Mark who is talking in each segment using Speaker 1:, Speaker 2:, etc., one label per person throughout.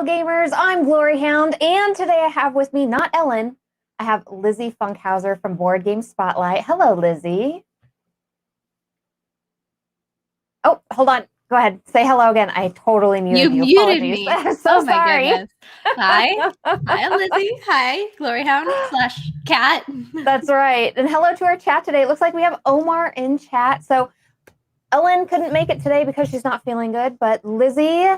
Speaker 1: Hello gamers, I'm GloryHoundd, and today I have with me not Ellen, I have Lizzy Funkhouser from Board Game Spotlight. Hello, Lizzy. Oh, hold on. Go ahead. Say hello again. I totally muted you.
Speaker 2: You muted me.
Speaker 1: I'm so sorry.
Speaker 2: Goodness. Hi. Hi, Lizzy. Hi, GloryHoundd/cat.
Speaker 1: That's right. And hello to our chat today. It looks like we have Omar in chat. So Ellen couldn't make it today because she's not feeling good, but Lizzy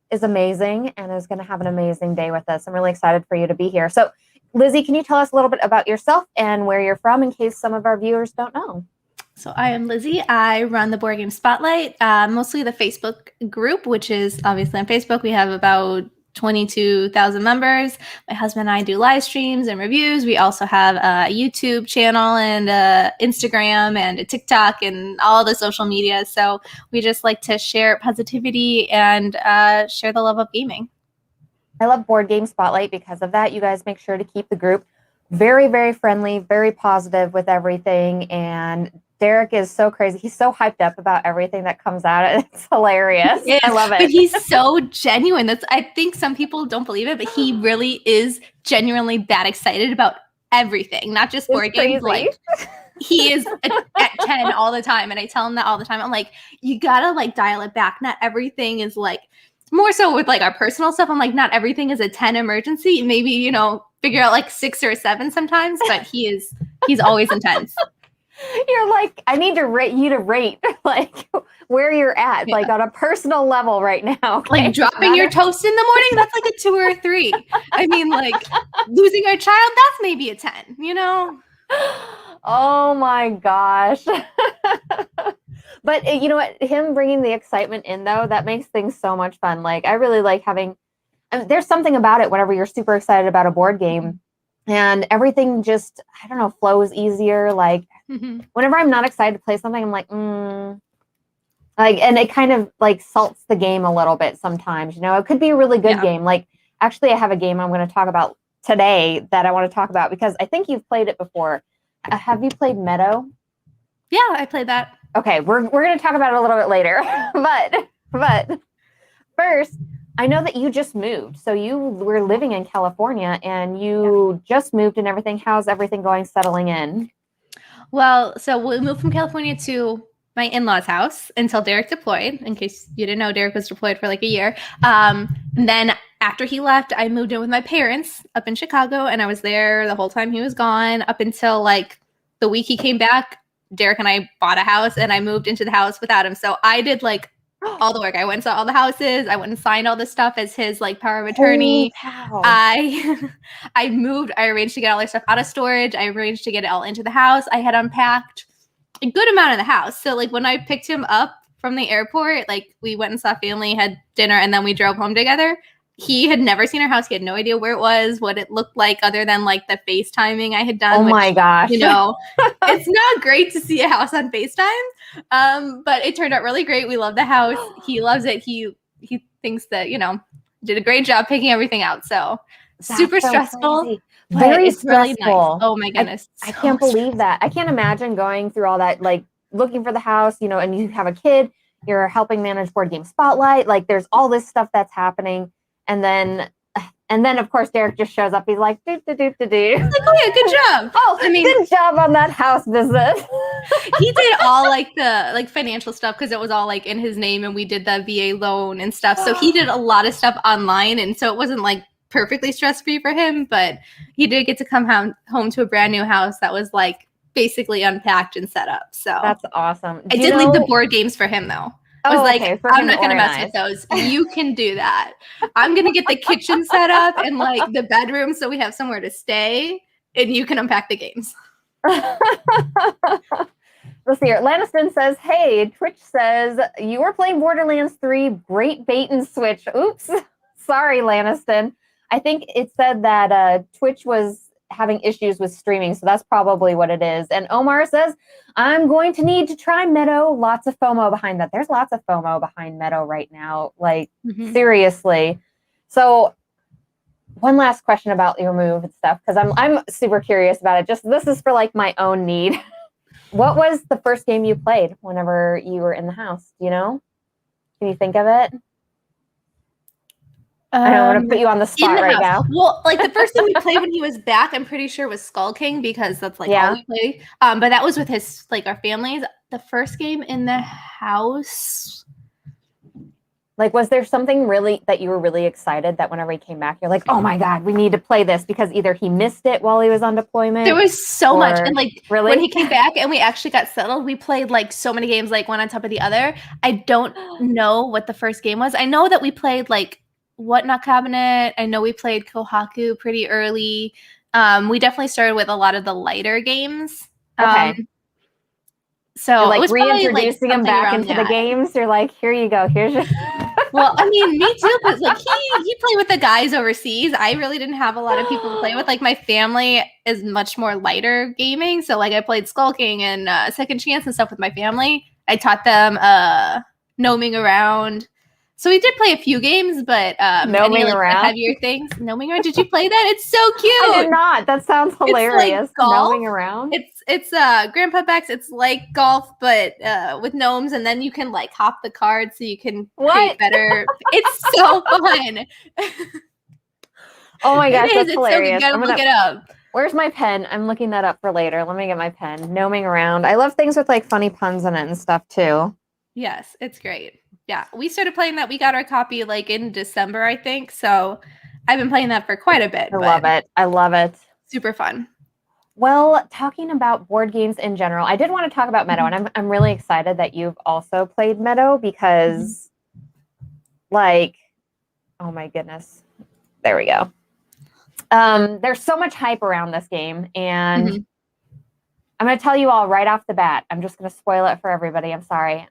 Speaker 1: is amazing and is going to have an amazing day with us. I'm really excited for you to be here. So Lizzy, can you tell us a little bit about yourself and where you're from in case some of our viewers don't know?
Speaker 2: So I am Lizzy. I run the Board Game Spotlight, mostly the Facebook group, which is obviously on Facebook. We have about 22,000 members. My husband and I do live streams and reviews. We also have a YouTube channel and Instagram and a TikTok and all the social media. So we just like to share positivity and share the love of gaming.
Speaker 1: I love Board Game Spotlight because of that. You guys make sure to keep the group very, very friendly, very positive with everything. And Derek is so crazy. He's so hyped up about everything that comes out. It's hilarious. I love it.
Speaker 2: But he's so genuine. I think some people don't believe it, but he really is genuinely that excited about everything, not just board games. Like he is at 10 all the time. And I tell him that all the time. I'm like, you gotta like dial it back. Not everything is like, more so with like our personal stuff. I'm like, not everything is a 10 emergency. Maybe, you know, figure out like 6 or 7 sometimes, but he's always intense.
Speaker 1: You're like, I need to rate you to rate like where you're at, like on a personal level right now.
Speaker 2: Okay? Like dropping your toast in the morning, that's like a 2 or a 3. I mean, like losing a child, that's maybe a 10, you know?
Speaker 1: Oh my gosh. But you know what? Him bringing the excitement in, though, that makes things so much fun. Like, I really like having, there's something about it whenever you're super excited about a board game and everything just, I don't know, flows easier. Like, whenever I'm not excited to play something, I'm like, like, and it kind of like salts the game a little bit sometimes. You know, it could be a really good game. Like, actually, I have a game I'm going to talk about today that I want to talk about because I think you've played it before. Have you played Meadow?
Speaker 2: Yeah, I played that.
Speaker 1: Okay, we're going to talk about it a little bit later, but first, I know that you just moved. So you were living in California and you just moved and everything. How's everything going settling in?
Speaker 2: Well, so we moved from California to my in-laws' house until Derek deployed. In case you didn't know, Derek was deployed for like a year. And then after he left, I moved in with my parents up in Chicago, and I was there the whole time he was gone up until like the week he came back. Derek and I bought a house and I moved into the house without him. So I did like all the work. I went and saw all the houses. I went and signed all the stuff as his like power of attorney. I moved. I arranged to get all their stuff out of storage. I arranged to get it all into the house. I had unpacked a good amount of the house. So like when I picked him up from the airport, like we went and saw family, had dinner, and then we drove home together. He had never seen our house. He had no idea where it was, what it looked like, other than like the FaceTiming I had done.
Speaker 1: Oh my gosh.
Speaker 2: You know, it's not great to see a house on FaceTime, but it turned out really great. We love the house. He loves it. He thinks that, you know, did a great job picking everything out. So super stressful.
Speaker 1: Very stressful.
Speaker 2: Really nice. Oh my goodness.
Speaker 1: I can't believe that. I can't imagine going through all that, like looking for the house, you know, and you have a kid, you're helping manage Board Game Spotlight. Like there's all this stuff that's happening. And then of course Derek just shows up. He's like, do. Like,
Speaker 2: oh yeah, good job.
Speaker 1: Oh, I mean, good job on that house visit.
Speaker 2: He did all like the like financial stuff because it was all like in his name, and we did the VA loan and stuff. So he did a lot of stuff online, and so it wasn't like perfectly stress-free for him, but he did get to come home to a brand new house that was like basically unpacked and set up. So
Speaker 1: that's awesome.
Speaker 2: I did leave the board games for him though. I was like, I'm not going to mess with those. You can do that. I'm going to get the kitchen set up and like the bedroom so we have somewhere to stay, and you can unpack the games.
Speaker 1: Let's see here. Lanniston says, hey, Twitch says, you were playing Borderlands 3. Great bait and switch. Oops. Sorry, Lanniston. I think it said that Twitch was having issues with streaming, so that's probably what it is. And Omar says, I'm going to need to try Meadow. Lots of FOMO behind that. There's lots of FOMO behind Meadow right now, like seriously. So one last question about your move and stuff, because I'm super curious about it. Just this is for like my own need. What was the first game you played whenever you were in the house? Do you know? Can you think of it? I don't want to put you on the
Speaker 2: In
Speaker 1: spot
Speaker 2: the
Speaker 1: right
Speaker 2: house.
Speaker 1: now.
Speaker 2: Well, like the first time we played when he was back, I'm pretty sure was Skull King because that's like all we play. But that was with his like our families. The first game in the house.
Speaker 1: Like, was there something really that you were really excited that whenever he came back, you're like, oh my God, we need to play this because either he missed it while he was on deployment.
Speaker 2: There was so much. And like
Speaker 1: really?
Speaker 2: when he came back and we actually got settled, we played like so many games, like one on top of the other. I don't know what the first game was. I know that we played like Whatnot Cabinet. I know we played Kohaku pretty early. We definitely started with a lot of the lighter games.
Speaker 1: Okay.
Speaker 2: So
Speaker 1: you're like
Speaker 2: it was
Speaker 1: reintroducing
Speaker 2: like
Speaker 1: him back into the games. You're like, here you go. Here's your.
Speaker 2: Well, I mean, me too. Because like he played with the guys overseas. I really didn't have a lot of people to play with. Like my family is much more lighter gaming. So like I played Skull King and Second Chance and stuff with my family. I taught them gnoming around. So we did play a few games, but
Speaker 1: gnoming around,
Speaker 2: heavier things. Gnoming around. Did you play that? It's so cute.
Speaker 1: I did not. That sounds hilarious.
Speaker 2: It's like golf.
Speaker 1: Gnoming around.
Speaker 2: It's Grandpa Bex. It's like golf, but with gnomes, and then you can like hop the cards so you can create better. It's so fun.
Speaker 1: Oh my gosh, that's hilarious.
Speaker 2: So you gotta look it up.
Speaker 1: Where's my pen? I'm looking that up for later. Let me get my pen. Gnoming around. I love things with like funny puns in it and stuff too.
Speaker 2: Yes, it's great. Yeah, we started playing that. We got our copy like in December, I think. So I've been playing that for quite a bit.
Speaker 1: I love it. I love it.
Speaker 2: Super fun.
Speaker 1: Well, talking about board games in general, I did want to talk about Meadow, and I'm really excited that you've also played Meadow because, like, oh my goodness, there we go. There's so much hype around this game, and I'm going to tell you all right off the bat. I'm just going to spoil it for everybody. I'm sorry.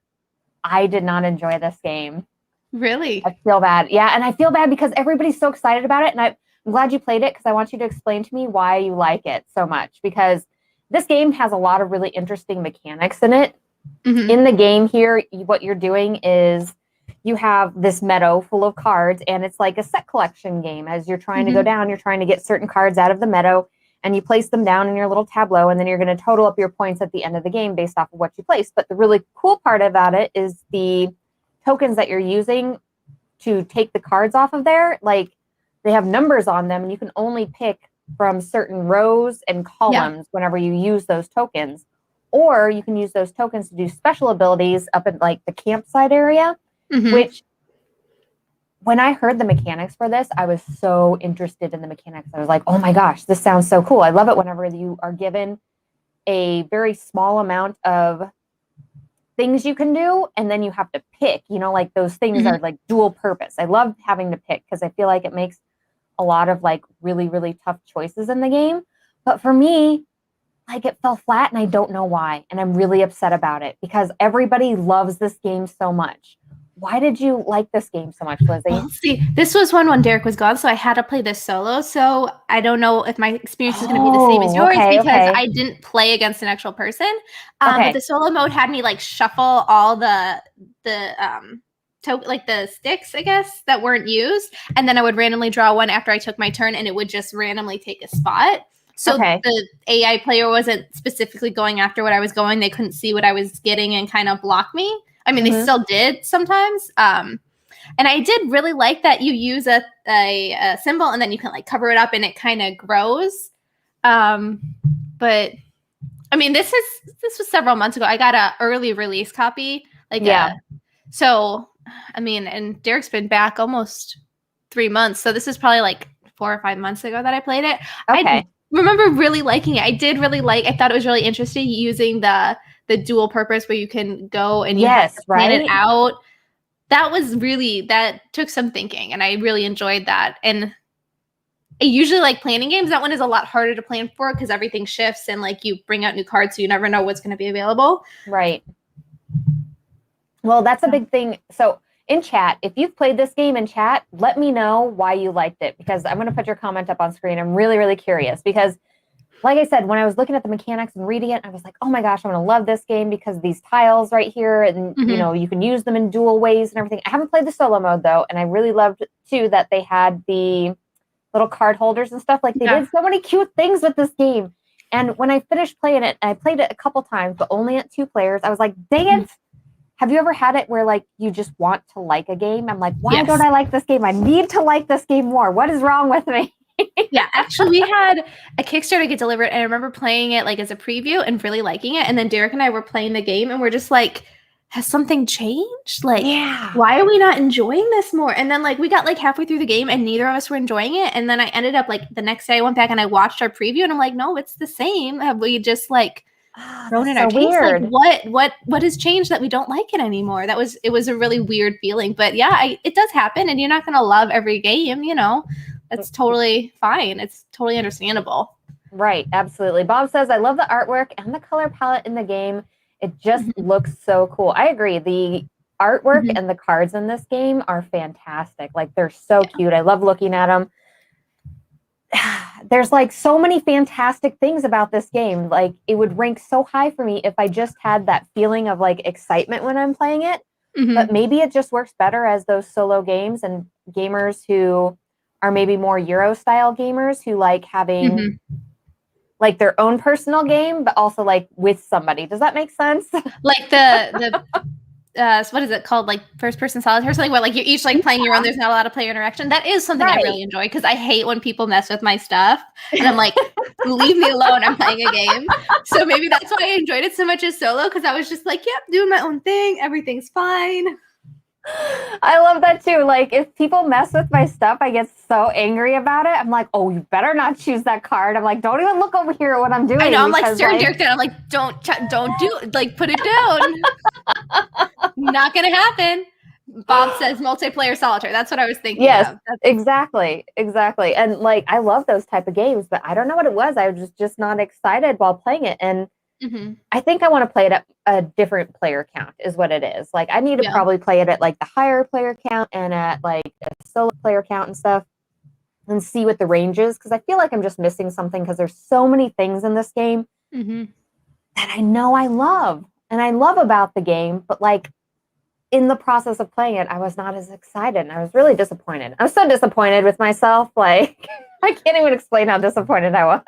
Speaker 1: I did not enjoy this game.
Speaker 2: Really?
Speaker 1: I feel bad. Yeah, and I feel bad because everybody's so excited about it, and I'm glad you played it because I want you to explain to me why you like it so much, because this game has a lot of really interesting mechanics in it. In the game here, what you're doing is you have this meadow full of cards, and it's like a set collection game. As you're trying to go down, you're trying to get certain cards out of the meadow, and you place them down in your little tableau, and then you're going to total up your points at the end of the game based off of what you place. But the really cool part about it is the tokens that you're using to take the cards off of there. Like, they have numbers on them, and you can only pick from certain rows and columns whenever you use those tokens. Or you can use those tokens to do special abilities up in like the campsite area, which when I heard the mechanics for this, I was so interested in the mechanics. I was like, oh my gosh, this sounds so cool. I love it whenever you are given a very small amount of things you can do, and then you have to pick, you know, like those things are like dual purpose. I love having to pick because I feel like it makes a lot of like really, really tough choices in the game. But for me, like it fell flat, and I don't know why. And I'm really upset about it because everybody loves this game so much. Why did you like this game so much, Lizzy?
Speaker 2: Well, see, this was one when Derek was gone, so I had to play this solo. So I don't know if my experience is going to be the same as yours because I didn't play against an actual person. But the solo mode had me like shuffle all the like the sticks, I guess, that weren't used, and then I would randomly draw one after I took my turn, and it would just randomly take a spot. So the AI player wasn't specifically going after what I was going. They couldn't see what I was getting and kind of block me. I mean, they still did sometimes. And I did really like that you use a symbol and then you can like cover it up and it kind of grows. But I mean, this was several months ago. I got an early release copy. So, I mean, and Derek's been back almost 3 months. So this is probably like 4 or 5 months ago that I played it. I remember really liking it. I thought it was really interesting using the dual purpose where you can go and plan it out. That took some thinking, and I really enjoyed that. And I usually like planning games. That one is a lot harder to plan for because everything shifts and like you bring out new cards, so you never know what's going to be available.
Speaker 1: Right. Well, that's a big thing. So in chat, if you've played this game in chat, let me know why you liked it, because I'm going to put your comment up on screen. I'm really, really curious because, like I said, when I was looking at the mechanics and reading it, I was like, oh my gosh, I'm going to love this game because of these tiles right here. And, you know, you can use them in dual ways and everything. I haven't played the solo mode, though. And I really loved, too, that they had the little card holders and stuff. Like, they did so many cute things with this game. And when I finished playing it, I played it a couple times, but only at 2 players. I was like, dang it. have you ever had it where like you just want to like a game? I'm like, why
Speaker 2: Yes.
Speaker 1: don't I like this game? I need to like this game more. What is wrong with me?
Speaker 2: Yeah, actually, we had a Kickstarter get delivered, and I remember playing it like as a preview and really liking it. And then Derek and I were playing the game, and we're just like, has something changed? Like,
Speaker 1: Yeah.
Speaker 2: why are we not enjoying this more? And then like we got like halfway through the game, and neither of us were enjoying it. And then I ended up like the next day, I went back and I watched our preview, and I'm like, no, it's the same. Have we just like thrown in our taste?
Speaker 1: Weird.
Speaker 2: Like, what has changed that we don't like it anymore? It was a really weird feeling. But yeah, it does happen, and you're not gonna love every game, you know. That's totally fine. It's totally understandable.
Speaker 1: Right, absolutely. Bob says, I love the artwork and the color palette in the game. It just looks so cool. I agree. The artwork and the cards in this game are fantastic. Like, they're so cute. I love looking at them. There's like so many fantastic things about this game. Like, it would rank so high for me if I just had that feeling of like excitement when I'm playing it. But maybe it just works better as those solo games, and gamers who are maybe more Euro style gamers who like having like their own personal game, but also like with somebody. Does that make sense?
Speaker 2: Like the so what is it called? Like first person solitaire or something where like you're each like playing your own. There's not a lot of player interaction. That is something I really enjoy because I hate when people mess with my stuff, and I'm like, leave me alone. I'm playing a game. So maybe that's why I enjoyed it so much as solo, because I was just like, yep, doing my own thing. Everything's fine.
Speaker 1: I love that too. Like, if people mess with my stuff, I get so angry about it. I'm like, oh, you better not choose that card. I'm like, don't even look over here at what I'm doing.
Speaker 2: I know. I'm like staring Derek down. I'm like, don't do like put it down. Not gonna happen. Bob says multiplayer solitaire. That's what I was thinking.
Speaker 1: Yes, exactly. And like, I love those type of games, but I don't know what it was. I was just not excited while playing it. And I think I want to play it at a different player count is what it is. Like, I need to probably play it at like the higher player count and at like a solo player count and stuff, and see what the range is. Cause I feel like I'm just missing something, because there's so many things in this game that I know I love and I love about the game, but like in the process of playing it, I was not as excited, and I was really disappointed. I was so disappointed with myself. Like, I can't even explain how disappointed I was.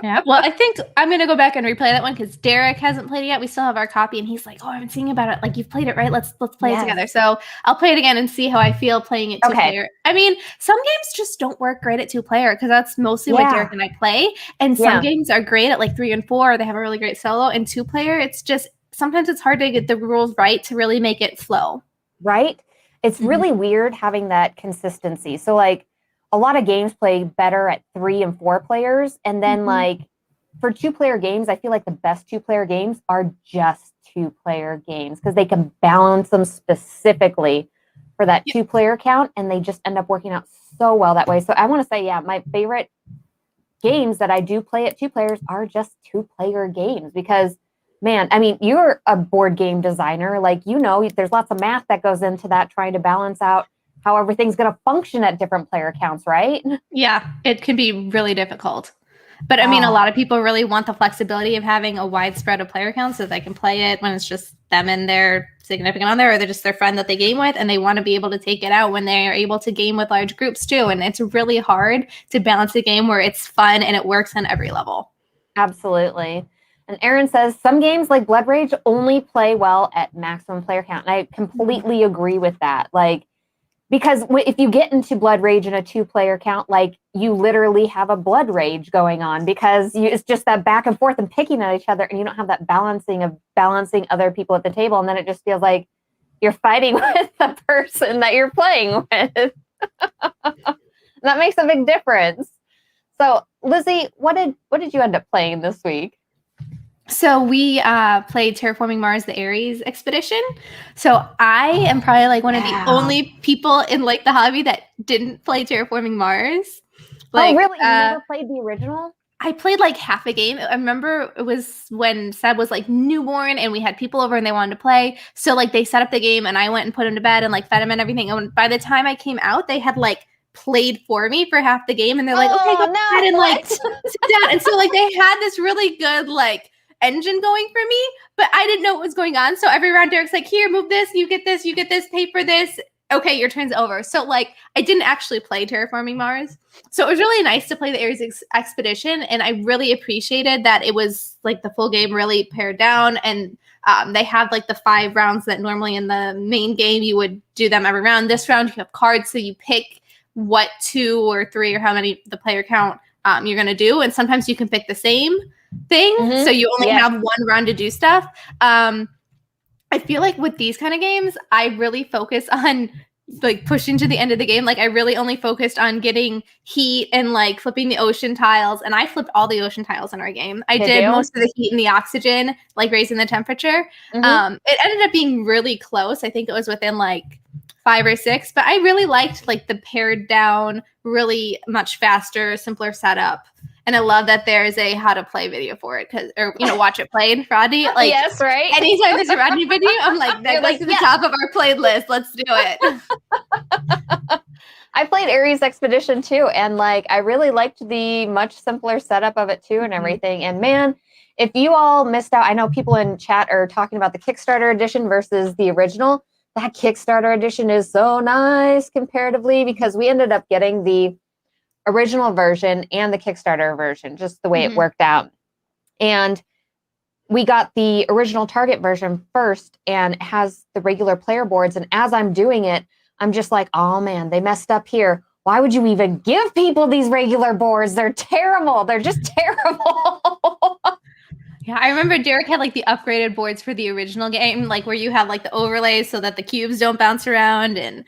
Speaker 2: Yeah. Well, I think I'm going to go back and replay that one because Derek hasn't played it yet. We still have our copy, and he's like, oh, I've been thinking about it. Like, you've played it, right? Let's play it together. So I'll play it again and see how I feel playing it two-player. I mean, some games just don't work great at two-player because that's mostly what Derek and I play. And some games are great at like 3 and 4. They have a really great solo. And two-player, it's just, sometimes it's hard to get the rules right to really make it flow. Right?
Speaker 1: It's really weird having that consistency. So like, a lot of games play better at 3 and 4 players. And then like for 2-player games, I feel like the best 2-player games are just 2-player games because they can balance them specifically for that 2-player count. And they just end up working out so well that way. So I want to say, my favorite games that I do play at 2 players are just 2-player games because, man, I mean, you're a board game designer. Like, you know, there's lots of math that goes into that, trying to balance out how everything's going to function at different player counts, right?
Speaker 2: Yeah, it can be really difficult. But I mean, a lot of people really want the flexibility of having a wide spread of player counts so they can play it when it's just them and their significant other, or they're just their friend that they game with, and they want to be able to take it out when they are able to game with large groups too. And it's really hard to balance a game where it's fun and it works on every level.
Speaker 1: Absolutely. And Aaron says, some games like Blood Rage only play well at maximum player count. And I completely agree with that. Like, because if you get into Blood Rage in a 2-player count, like, you literally have a Blood Rage going on because it's just that back and forth and picking at each other, and you don't have that balancing other people at the table. And then it just feels like you're fighting with the person that you're playing with. That makes a big difference. So, Lizzy, what did you end up playing this week?
Speaker 2: So we played Terraforming Mars, the Aries Expedition. So I am probably like one of the only people in like the hobby that didn't play Terraforming Mars. Like,
Speaker 1: oh, really? You never played the original?
Speaker 2: I played like half a game. I remember it was when Seb was like newborn and we had people over and they wanted to play. So like they set up the game and I went and put him to bed and like fed him and everything. And by the time I came out, they had like played for me for half the game. And they're like, okay, go ahead and like sit down. And so like they had this really good like engine going for me, but I didn't know what was going on. So every round Derek's like, here, move this, you get this, pay for this. okay, your turn's over. So like I didn't actually play Terraforming Mars. So it was really nice to play the Aries Expedition, and I really appreciated that it was like the full game really pared down, and they have like the 5 rounds that normally in the main game you would do them every round. This round you have cards, so you pick what 2 or 3 or how many the player count you're going to do, and sometimes you can pick the same thing, so you only have one round to do stuff. I feel like with these kind of games, I really focus on like pushing to the end of the game. Like I really only focused on getting heat and like flipping the ocean tiles. And I flipped all the ocean tiles in our game. I did most of the heat and the oxygen, like raising the temperature. It ended up being really close. I think it was within like 5 or 6, but I really liked like the pared down, really much faster, simpler setup. And I love that there's a how to play video for it, or watch it played, Rodney. Like
Speaker 1: yes, right.
Speaker 2: Anytime there's a Rodney video, I'm like, that's like to the top of our playlist. Let's do it.
Speaker 1: I played Aries Expedition too, and like I really liked the much simpler setup of it too, and everything. And man, if you all missed out, I know people in chat are talking about the Kickstarter edition versus the original. That Kickstarter edition is so nice comparatively, because we ended up getting the original version and the Kickstarter version, just the way it worked out. And we got the original Target version first, and it has the regular player boards. And as I'm doing it, I'm just like, oh man, they messed up here. Why would you even give people these regular boards? They're terrible. They're just terrible.
Speaker 2: Yeah, I remember Derek had like the upgraded boards for the original game, like where you have like the overlays so that the cubes don't bounce around, and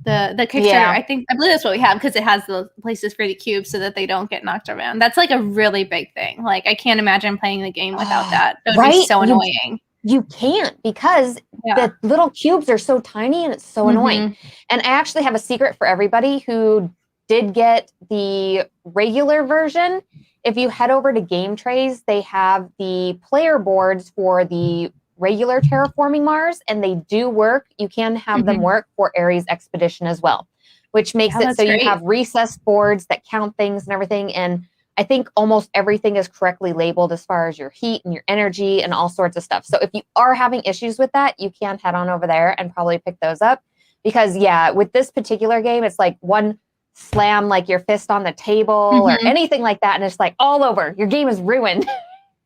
Speaker 2: the Kickstarter, I believe that's what we have, because it has the places for the cubes so that they don't get knocked around. That's like a really big thing. Like I can't imagine playing the game without that. It would be so annoying.
Speaker 1: You can't, because the little cubes are so tiny and it's so annoying. And I actually have a secret for everybody who did get the regular version. If you head over to Game Trays, they have the player boards for the regular Terraforming Mars, and they do work. You can have them work for Aries Expedition as well, which makes it so great. You have recessed boards that count things and everything. And I think almost everything is correctly labeled as far as your heat and your energy and all sorts of stuff. So if you are having issues with that, you can head on over there and probably pick those up, because with this particular game, it's like one slam, like your fist on the table or anything like that, and it's like all over. Your game is ruined.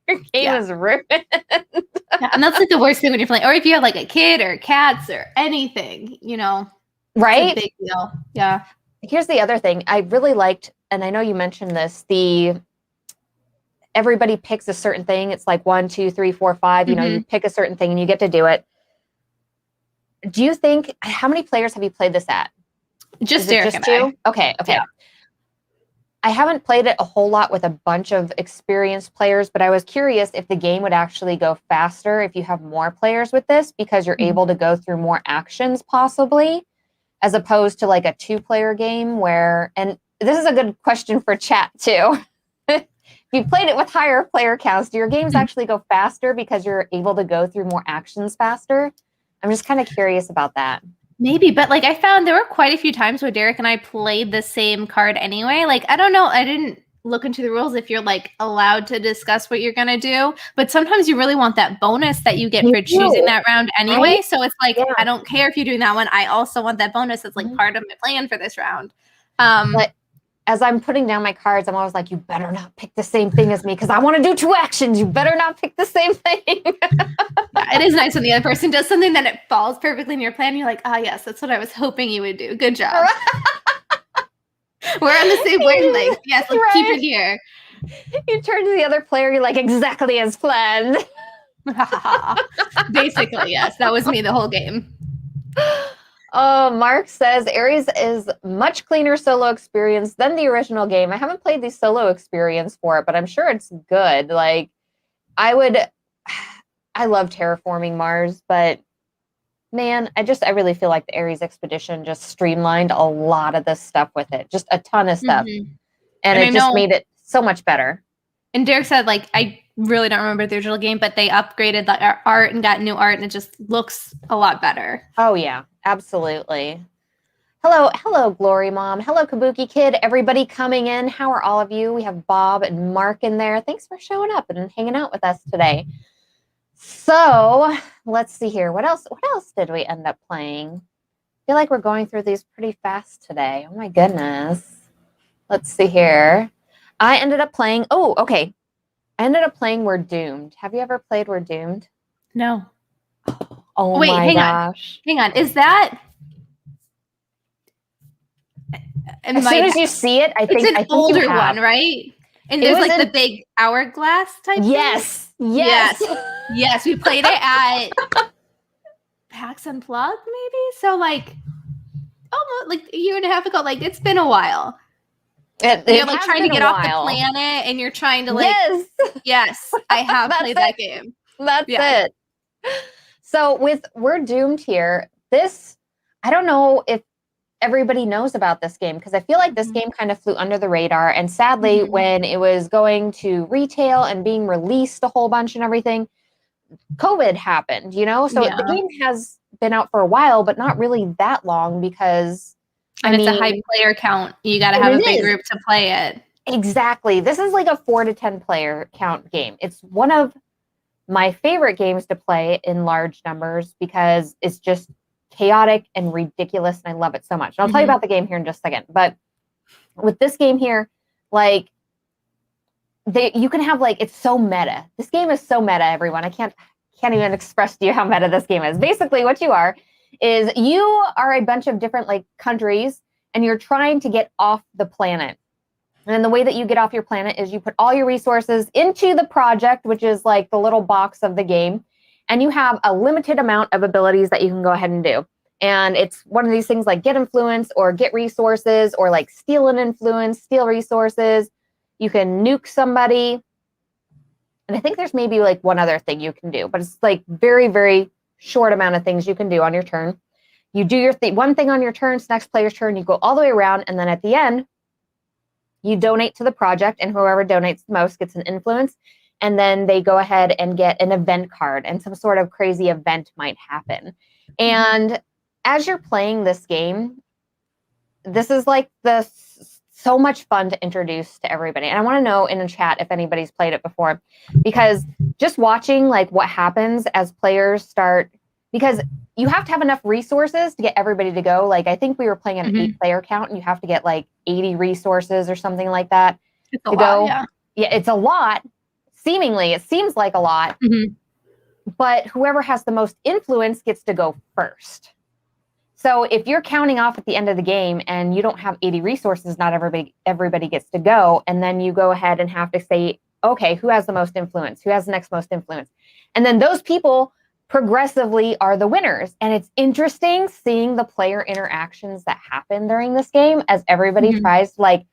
Speaker 1: Your game is ruined.
Speaker 2: And that's like the worst thing when you're playing, or if you have like a kid or cats or anything,
Speaker 1: right?
Speaker 2: It's a big deal. Yeah.
Speaker 1: Here's the other thing I really liked, and I know you mentioned this, everybody picks a certain thing. It's like 1, 2, 3, 4, 5, you pick a certain thing and you get to do it. Do you think, how many players have you played this at?
Speaker 2: Just Derek and
Speaker 1: 2? Okay. Yeah. I haven't played it a whole lot with a bunch of experienced players, but I was curious if the game would actually go faster if you have more players with this, because you're able to go through more actions possibly, as opposed to like a 2-player game where, and this is a good question for chat too. If you played it with higher player counts, do your games actually go faster because you're able to go through more actions faster? I'm just kind of curious about that.
Speaker 2: Maybe, but like I found there were quite a few times where Derek and I played the same card anyway. Like, I don't know. I didn't look into the rules if you're like allowed to discuss what you're going to do, but sometimes you really want that bonus that you get for choosing that round anyway. Right? So it's like, I don't care if you're doing that one. I also want that bonus. That's like part of my plan for this round.
Speaker 1: But as I'm putting down my cards, I'm always like, you better not pick the same thing as me, because I want to do 2 actions. You better not pick the same thing.
Speaker 2: It is nice when the other person does something that it falls perfectly in your plan. You're like, yes, that's what I was hoping you would do. Good job. We're on the same wavelength. Yes, let's keep it here.
Speaker 1: You turn to the other player, you're like, exactly as planned.
Speaker 2: Basically, yes. That was me the whole game.
Speaker 1: Oh, Mark says Aries is much cleaner solo experience than the original game. I haven't played the solo experience for it, but I'm sure it's good. Like, I love Terraforming Mars, but man, I really feel like the Aries Expedition just streamlined a lot of this stuff with it. Just a ton of stuff. And it just made it so much better.
Speaker 2: And Derek said, like, I really don't remember the original game, but they upgraded the art and got new art, and it just looks a lot better.
Speaker 1: Oh, yeah, absolutely. Hello, Glory Mom. Hello, Kabuki Kid. Everybody coming in. How are all of you? We have Bob and Mark in there. Thanks for showing up and hanging out with us today. So let's see here. What else did we end up playing? feel like we're going through these pretty fast today. Oh my goodness. Let's see here. I ended up playing, I ended up playing We're Doomed. Have you ever played We're Doomed?
Speaker 2: No.
Speaker 1: Oh
Speaker 2: Wait,
Speaker 1: my gosh.
Speaker 2: Hang on. Is that...
Speaker 1: As soon as you see it, I think
Speaker 2: it's an older one, right? And there's like the big hourglass type
Speaker 1: Yes.
Speaker 2: thing? Yes. We played it at PAX Unplugged, maybe? So like almost like a year and a half ago. Like it's been a while. You're like trying to get off the planet and you're trying to like yes, I have played that game.
Speaker 1: That's it. So with We're Doomed here, I don't know if everybody knows about this game because I feel like this game kind of flew under the radar. And sadly, when it was going to retail and being released a whole bunch and everything, COVID happened, So the game has been out for a while, but not really that long because...
Speaker 2: And it's a high player count. You got to have a big group to play it.
Speaker 1: Exactly. This is like a 4 to 10 player count game. It's one of my favorite games to play in large numbers because it's just chaotic and ridiculous, and I love it so much. And I'll tell you about the game here in just a second. But with this game here, like you can have like, it's so meta. This game is so meta, everyone. I can't even express to you how meta this game is. Basically, what you are a bunch of different like countries, and you're trying to get off the planet. And the way that you get off your planet is you put all your resources into the project, which is like the little box of the game. And you have a limited amount of abilities that you can go ahead and do. And it's one of these things like get influence or get resources or like steal an influence, steal resources. You can nuke somebody. And I think there's maybe like one other thing you can do, but it's like very, very short amount of things you can do on your turn. You do your one thing on your turn, it's next player's turn, you go all the way around, and then at the end, you donate to the project, and whoever donates the most gets an influence, and then they go ahead and get an event card, and some sort of crazy event might happen. And as you're playing this game, this is like so much fun to introduce to everybody. And I want to know in the chat if anybody's played it before, because just watching like what happens as players start, because you have to have enough resources to get everybody to go. Like I think we were playing an 8-player count, and you have to get like 80 resources or something like that to go. Yeah, it's a lot. Seemingly, it seems like a lot. But whoever has the most influence gets to go first. So if you're counting off at the end of the game and you don't have 80 resources, not everybody gets to go. And then you go ahead and have to say, okay, who has the most influence? Who has the next most influence? And then those people progressively are the winners. And it's interesting seeing the player interactions that happen during this game as everybody tries to like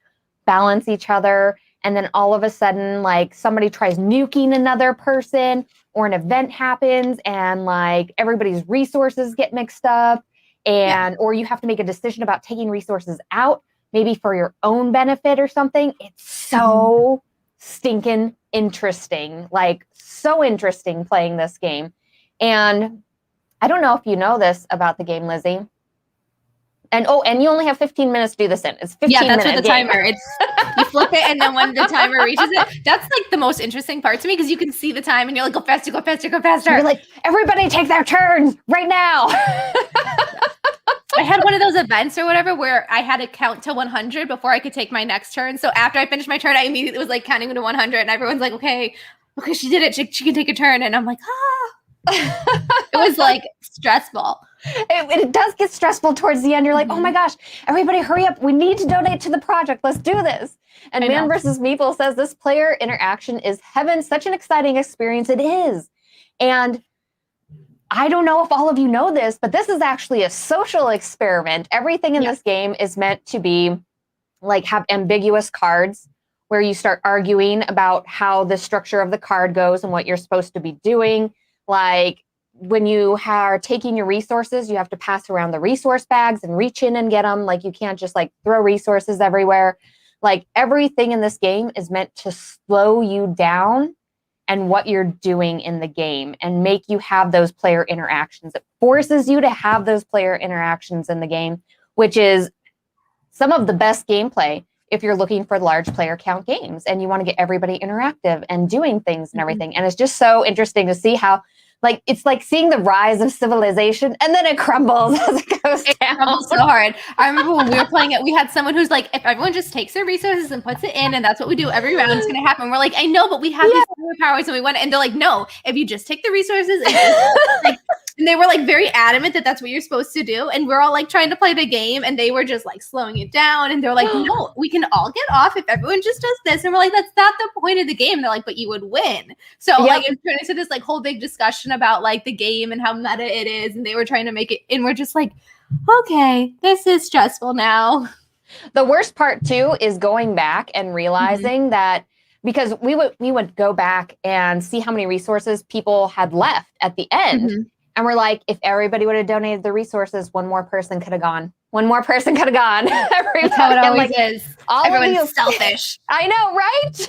Speaker 1: balance each other. And then all of a sudden, like somebody tries nuking another person, or an event happens and like everybody's resources get mixed up. Or you have to make a decision about taking resources out, maybe for your own benefit or something. It's so stinking interesting, like so interesting playing this game. And I don't know if you know this about the game, Lizzy. And you only have 15 minutes to do this in. It's 15 minutes.
Speaker 2: Yeah, that's with the timer. It's you flip it, and then when the timer reaches it, that's like the most interesting part to me because you can see the time, and you're like, go faster, go faster, go faster.
Speaker 1: You're like, everybody take their turns right now.
Speaker 2: I had one of those events or whatever where I had to count to 100 before I could take my next turn. So after I finished my turn, I immediately was like counting to 100, and everyone's like, okay, she did it. She can take a turn. And I'm like, It was like stressful.
Speaker 1: It does get stressful towards the end. You're like, oh my gosh, everybody hurry up. We need to donate to the project. Let's do this. And Man vs. Meeple says this player interaction is heaven. Such an exciting experience. It is. And I don't know if all of you know this, but this is actually a social experiment. Everything in this game is meant to be like have ambiguous cards where you start arguing about how the structure of the card goes and what you're supposed to be doing. Like when you are taking your resources, you have to pass around the resource bags and reach in and get them. Like you can't just like throw resources everywhere. Like everything in this game is meant to slow you down and what you're doing in the game and make you have those player interactions. It forces you to have those player interactions in the game, which is some of the best gameplay if you're looking for large player count games and you want to get everybody interactive and doing things and everything. And it's just so interesting to see how like it's like seeing the rise of civilization, and then it crumbles as it goes down.
Speaker 2: Crumbles so hard. I remember when we were playing it, we had someone who's like, if everyone just takes their resources and puts it in, and that's what we do every round, it's going to happen. We're like, I know, but we have these superpowers and we want it. And they're like, no, if you just take the resources and and they were like very adamant that that's what you're supposed to do. And we're all like trying to play the game, and they were just like slowing it down. And they're like, no, we can all get off if everyone just does this. And we're like, that's not the point of the game. And they're like, but you would win. So like it turned into this like whole big discussion about like the game and how meta it is. And they were trying to make it, and we're just like, okay, this is stressful now.
Speaker 1: The worst part too is going back and realizing that, because we would go back and see how many resources people had left at the end. And we're like, if everybody would have donated the resources, one more person could have gone. One more person could have gone.
Speaker 2: That's how it always is. Everyone's selfish.
Speaker 1: I know, right?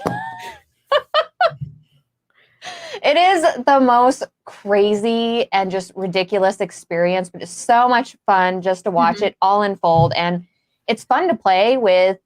Speaker 1: It is the most crazy and just ridiculous experience, but it's so much fun just to watch it all unfold. And it's fun to play with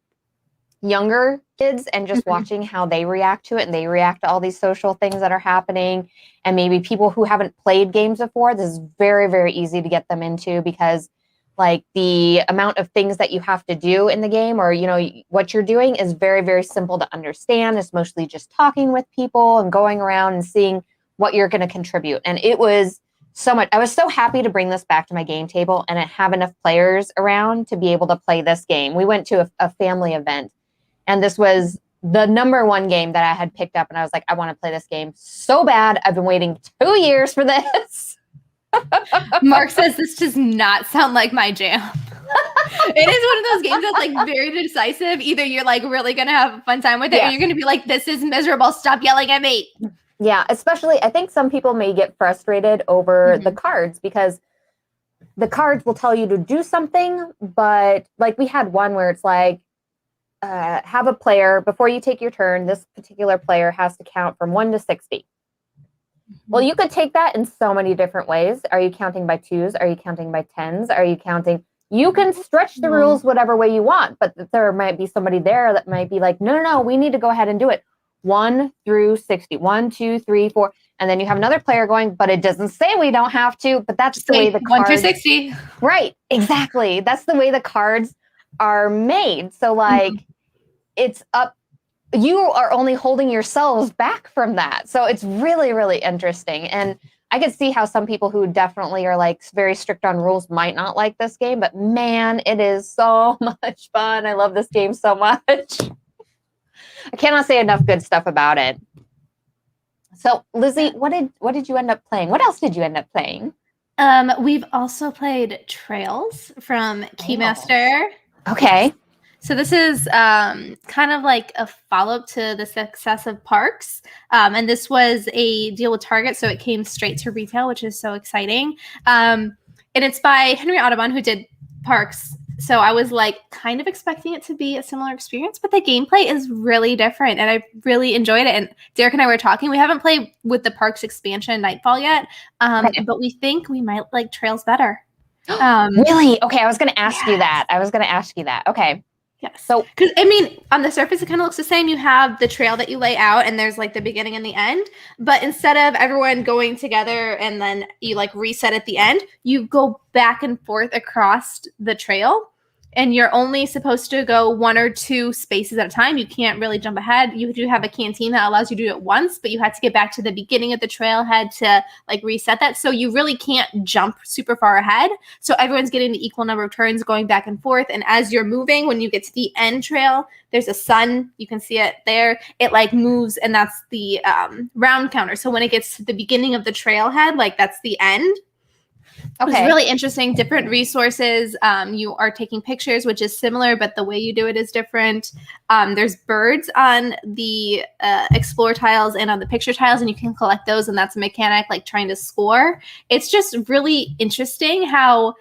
Speaker 1: younger kids and just watching how they react to it, and they react to all these social things that are happening. And maybe people who haven't played games before, this is very, very easy to get them into, because like the amount of things that you have to do in the game, or, you know, what you're doing is very, very simple to understand. It's mostly just talking with people and going around and seeing what you're going to contribute. And it was so much. I was so happy to bring this back to my game table and have enough players around to be able to play this game. We went to a family event, and this was the number one game that I had picked up. And I was like, I want to play this game so bad. I've been waiting 2 years for this.
Speaker 2: Mark says this does not sound like my jam. It is one of those games that's like very decisive. Either you're like really going to have a fun time with it, or you're going to be like, this is miserable. Stop yelling at me.
Speaker 1: Yeah, especially I think some people may get frustrated over the cards, because the cards will tell you to do something. But like we had one where it's like, have a player, before you take your turn, this particular player has to count from 1 to 60. Well, you could take that in so many different ways. Are you counting by 2s? Are you counting by 10s? Are you counting? You can stretch the rules whatever way you want, but there might be somebody there that might be like, no, we need to go ahead and do it 1 through 60. 1, 2, 3, 4. And then you have another player going, but it doesn't say we don't have to, but that's the way the cards.
Speaker 2: 1 through 60.
Speaker 1: Right, exactly. That's the way the cards are made. So like, it's up. You are only holding yourselves back from that. So it's really, really interesting. And I could see how some people who definitely are like very strict on rules might not like this game, but man, it is so much fun. I love this game so much. I cannot say enough good stuff about it. So Lizzy, what did you end up playing? What else did you end up playing?
Speaker 2: We've also played Trails from Keymaster.
Speaker 1: Okay.
Speaker 2: So this is kind of like a follow-up to the success of Parks. And this was a deal with Target, so it came straight to retail, which is so exciting. And it's by Henry Audubon, who did Parks. So I was like kind of expecting it to be a similar experience, but the gameplay is really different, and I really enjoyed it. And Derek and I were talking. We haven't played with the Parks expansion Nightfall yet, but we think we might like Trails better.
Speaker 1: Really? Okay, I was going to ask you that. Okay.
Speaker 2: Yes. So, because I mean, on the surface, it kind of looks the same. You have the trail that you lay out, and there's like the beginning and the end. But instead of everyone going together and then you like reset at the end, you go back and forth across the trail. And you're only supposed to go 1 or 2 spaces at a time. You can't really jump ahead. You do have a canteen that allows you to do it once, but you had to get back to the beginning of the trailhead to like reset that. So you really can't jump super far ahead. So everyone's getting the equal number of turns going back and forth. And as you're moving, when you get to the end trail, there's a sun. You can see it there. It like moves, and that's the round counter. So when it gets to the beginning of the trailhead, like that's the end. Okay. It's really interesting. Different resources. You are taking pictures, which is similar, but the way you do it is different. There's birds on the explore tiles and on the picture tiles, and you can collect those, and that's a mechanic like trying to score. It's just really interesting how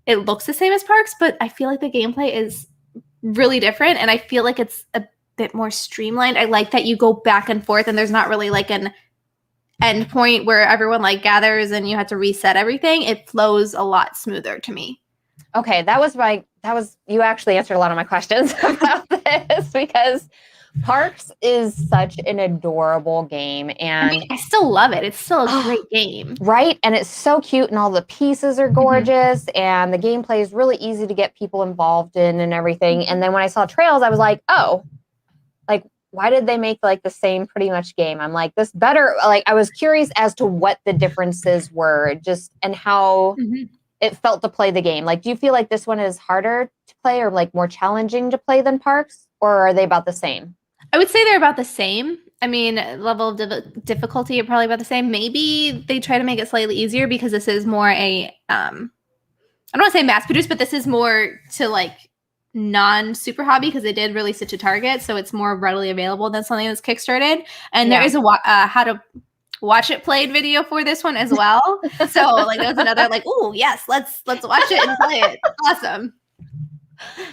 Speaker 2: it looks the same as Parks, but I feel like the gameplay is really different, and I feel like it's a bit more streamlined. I like that you go back and forth, and there's not really like an end point where everyone like gathers and you have to reset everything. It flows a lot smoother to me.
Speaker 1: Okay, you actually answered a lot of my questions about this, because Parks is such an adorable game,
Speaker 2: I
Speaker 1: and
Speaker 2: mean, I still love it. It's still a great game.
Speaker 1: right? And it's so cute, and all the pieces are gorgeous, and the gameplay is really easy to get people involved in and everything. And then when I saw Trails, I was like, oh, like, why did they make like the same pretty much game? I'm like, this better. Like, I was curious as to what the differences were, just and how it felt to play the game. Like, do you feel like this one is harder to play or like more challenging to play than Parks, or are they about the same?
Speaker 2: I would say they're about the same. I mean, level of difficulty are probably about the same. Maybe they try to make it slightly easier because this is more a, I don't want to say mass produced, but this is more to like non-super hobby because they did release it to Target. So it's more readily available than something that's Kickstarted. And there is a how to watch it played video for this one as well. So like that was another like, oh yes, let's watch it and play it. Awesome.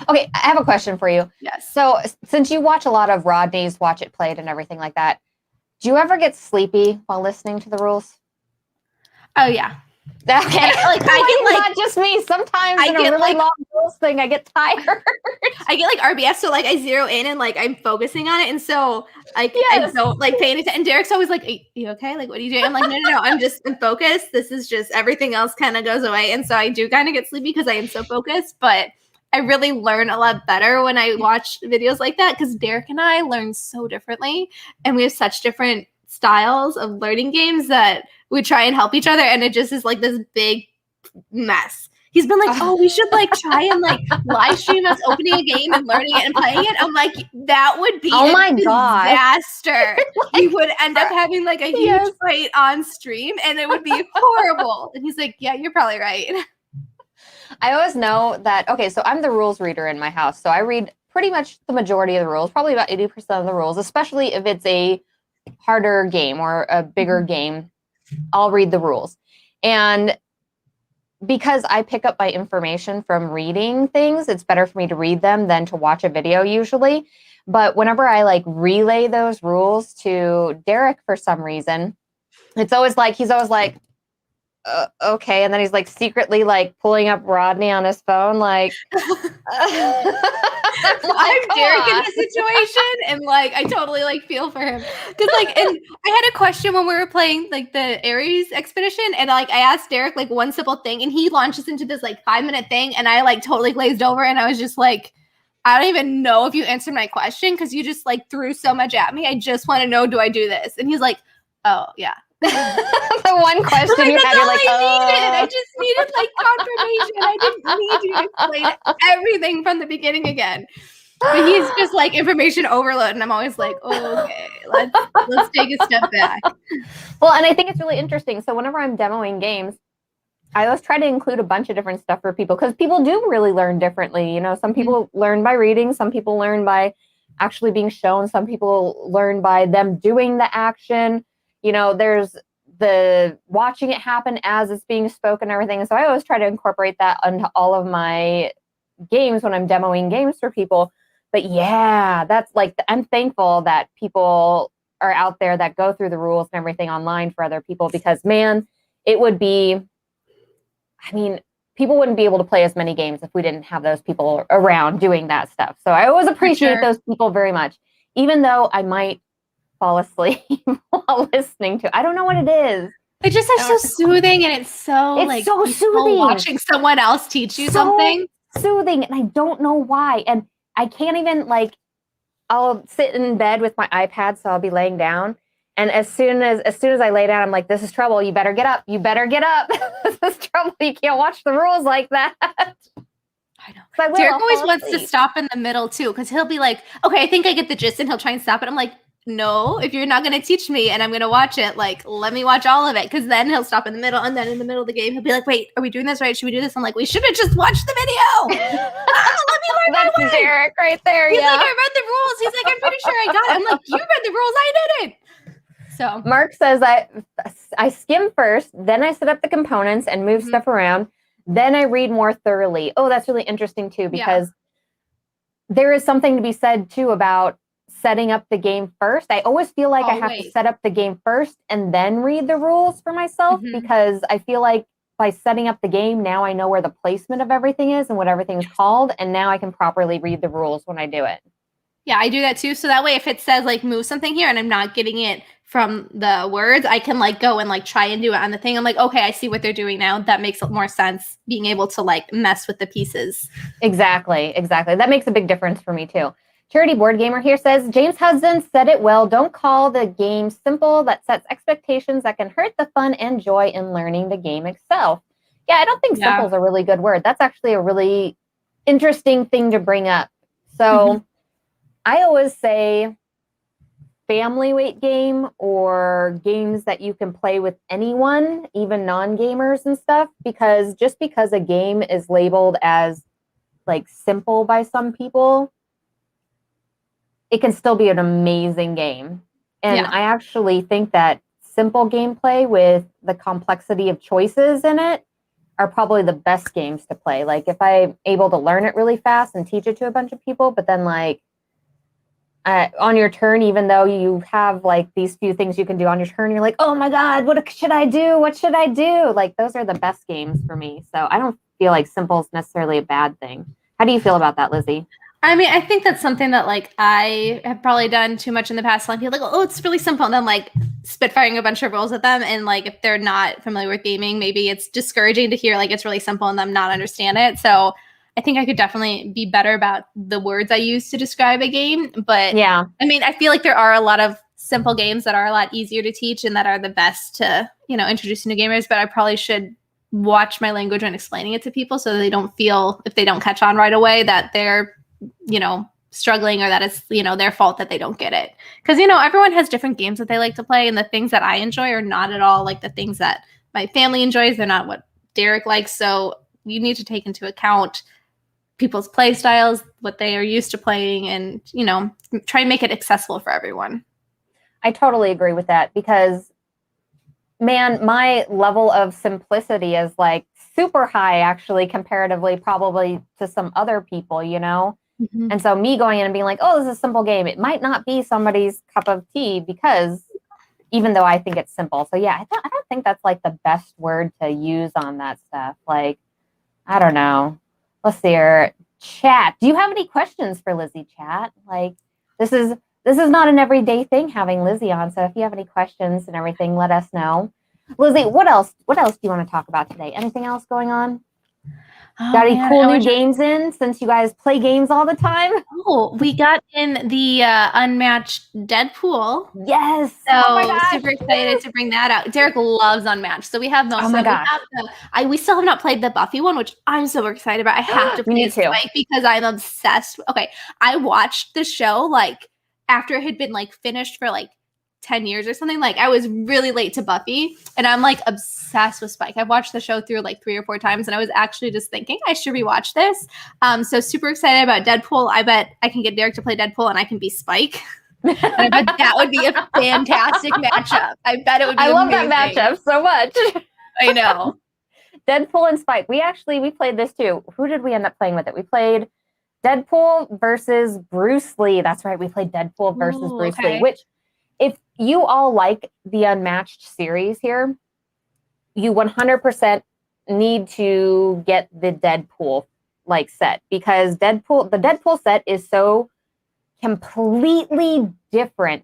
Speaker 1: Okay, I have a question for you.
Speaker 2: Yes.
Speaker 1: So since you watch a lot of Rodney's Watch It Played and everything like that, do you ever get sleepy while listening to the rules?
Speaker 2: Oh yeah.
Speaker 1: Okay.
Speaker 2: Like I get like
Speaker 1: not just me. Sometimes in a really
Speaker 2: like,
Speaker 1: long rules thing, I get tired.
Speaker 2: I get like RBS, so like I zero in and like I'm focusing on it, and so I don't like pay any attention. And Derek's always like, "Are you okay? Like, what are you doing?" I'm like, no, I'm focused. This is just everything else kind of goes away, and so I do kind of get sleepy because I am so focused, but I really learn a lot better when I watch videos like that because Derek and I learn so differently, and we have such different styles of learning games that we try and help each other, and it just is like this big mess. He's been like, oh, we should like try and like live stream us opening a game and learning it and playing it. I'm like, that would be a disaster. We would end up having like a huge fight on stream and it would be horrible. And he's like, yeah, you're probably right.
Speaker 1: I always know that, okay, so I'm the rules reader in my house. So I read pretty much the majority of the rules, probably about 80% of the rules, especially if it's a harder game or a bigger game, I'll read the rules. And because I pick up my information from reading things, it's better for me to read them than to watch a video usually. But whenever I like relay those rules to Derek for some reason, it's always like, he's always like, okay. And then he's like secretly like pulling up Rodney on his phone, like,
Speaker 2: I'm Derek in this situation, and like I totally like feel for him because like, and I had a question when we were playing like the Aries Expedition, and like I asked Derek like one simple thing, and he launches into this like 5-minute thing, and I like totally glazed over, and I was just like, I don't even know if you answered my question because you just like threw so much at me. I just want to know, do I do this? And he's like, oh yeah.
Speaker 1: The one question
Speaker 2: like,
Speaker 1: you had, you're like,
Speaker 2: I just needed like confirmation. I didn't need you to explain everything from the beginning again. But he's just like information overload, and I'm always like, oh, okay, let's take a step back.
Speaker 1: Well, and I think it's really interesting. So whenever I'm demoing games, I always try to include a bunch of different stuff for people because people do really learn differently. You know, some people learn by reading, some people learn by actually being shown, some people learn by them doing the action. You know, there's the watching it happen as it's being spoken and everything. So I always try to incorporate that into all of my games when I'm demoing games for people. But yeah, that's like, I'm thankful that people are out there that go through the rules and everything online for other people because, man, it would be, I mean, people wouldn't be able to play as many games if we didn't have those people around doing that stuff. So I always appreciate those people very much, even though I might fall asleep while listening to, I don't know what it is.
Speaker 2: It just is so soothing, and it's so
Speaker 1: soothing
Speaker 2: watching someone else teach you something.
Speaker 1: Soothing, and I don't know why. And I can't even like, I'll sit in bed with my iPad, so I'll be laying down. And as soon as I lay down, I'm like, this is trouble. You better get up. You better get up. This is trouble. You can't watch the rules like that.
Speaker 2: I know. Derek always wants to stop in the middle too, because he'll be like, okay, I think I get the gist, and he'll try and stop it. I'm like, no, if you're not going to teach me and I'm going to watch it, like, let me watch all of it. Because then he'll stop in the middle, and then in the middle of the game, he'll be like, wait, are we doing this right? Should we do this? I'm like, we should have just watched the video. Let me learn my way.
Speaker 1: That's Derek right there.
Speaker 2: He's like, I read the rules. He's like, I'm pretty sure I got it. I'm like, you read the rules. I didn't. So
Speaker 1: Mark says I skim first, then I set up the components and move stuff around. Then I read more thoroughly. Oh, that's really interesting too, because there is something to be said too about setting up the game first. I always feel like I have to set up the game first and then read the rules for myself because I feel like by setting up the game, now I know where the placement of everything is and what everything's called. And now I can properly read the rules when I do it.
Speaker 2: Yeah, I do that too. So that way, if it says like move something here and I'm not getting it from the words, I can like go and like try and do it on the thing. I'm like, okay, I see what they're doing now. That makes more sense, being able to like mess with the pieces.
Speaker 1: Exactly. That makes a big difference for me too. Charity Board Gamer here says, James Hudson said it well. Don't call the game simple. That sets expectations that can hurt the fun and joy in learning the game itself. Yeah, I don't think simple is a really good word. That's actually a really interesting thing to bring up. So I always say family weight game or games that you can play with anyone, even non-gamers and stuff, because just because a game is labeled as like simple by some people, it can still be an amazing game. And I actually think that simple gameplay with the complexity of choices in it are probably the best games to play. Like if I'm able to learn it really fast and teach it to a bunch of people, but then like on your turn, even though you have like these few things you can do on your turn, you're like, oh my God, what should I do? What should I do? Like those are the best games for me. So I don't feel like simple is necessarily a bad thing. How do you feel about that, Lizzy?
Speaker 2: I mean, I think that's something that like I have probably done too much in the past. Like, people like, oh, it's really simple, and then like spitfiring a bunch of rules at them, and like if they're not familiar with gaming, maybe it's discouraging to hear like it's really simple and them not understand it. So I think I could definitely be better about the words I use to describe a game. But
Speaker 1: yeah,
Speaker 2: I mean, I feel like there are a lot of simple games that are a lot easier to teach and that are the best to, you know, introduce new gamers. But I probably should watch my language when explaining it to people so they don't feel, if they don't catch on right away, that they're, you know, struggling or that it's, you know, their fault that they don't get it. Because, you know, everyone has different games that they like to play, and the things that I enjoy are not at all like the things that my family enjoys. They're not what Derek likes. So you need to take into account people's play styles, what they are used to playing, and, you know, try and make it accessible for everyone.
Speaker 1: I totally agree with that because, man, my level of simplicity is like super high, actually, comparatively, probably to some other people, you know? Mm-hmm. And so me going in and being like, oh, this is a simple game, it might not be somebody's cup of tea because even though I think it's simple. So yeah, I don't think that's like the best word to use on that stuff. Like, I don't know. Let's see here. Chat. Do you have any questions for Lizzy, chat? Like, this is not an everyday thing having Lizzy on. So if you have any questions and everything, let us know. Lizzy, what else do you want to talk about today? Anything else going on? Got any cool new games in since you guys play games all the time?
Speaker 2: Oh, we got in the Unmatched Deadpool.
Speaker 1: Yes.
Speaker 2: So oh my gosh, super excited to bring that out. Derek loves Unmatched. So we have those.
Speaker 1: Oh my gosh.
Speaker 2: We still have not played the Buffy one, which I'm so excited about. I have to play Spike because I'm obsessed. Okay, I watched the show like after it had been like finished for like 10 years or something. Like I was really late to Buffy and I'm like obsessed with Spike. I've watched the show through like 3 or 4 times and I was actually just thinking I should rewatch this. So super excited about Deadpool. I bet I can get Derek to play Deadpool and I can be Spike. And I bet that would be a fantastic matchup. I bet it would be
Speaker 1: love
Speaker 2: amazing.
Speaker 1: that matchup so much.
Speaker 2: I know.
Speaker 1: Deadpool and Spike. We played this too. Who did we end up playing with it? We played Deadpool versus Bruce Lee. That's right. We played Deadpool versus Bruce Lee, which if you all like the Unmatched series here, you 100% need to get the Deadpool like set because the Deadpool set is so completely different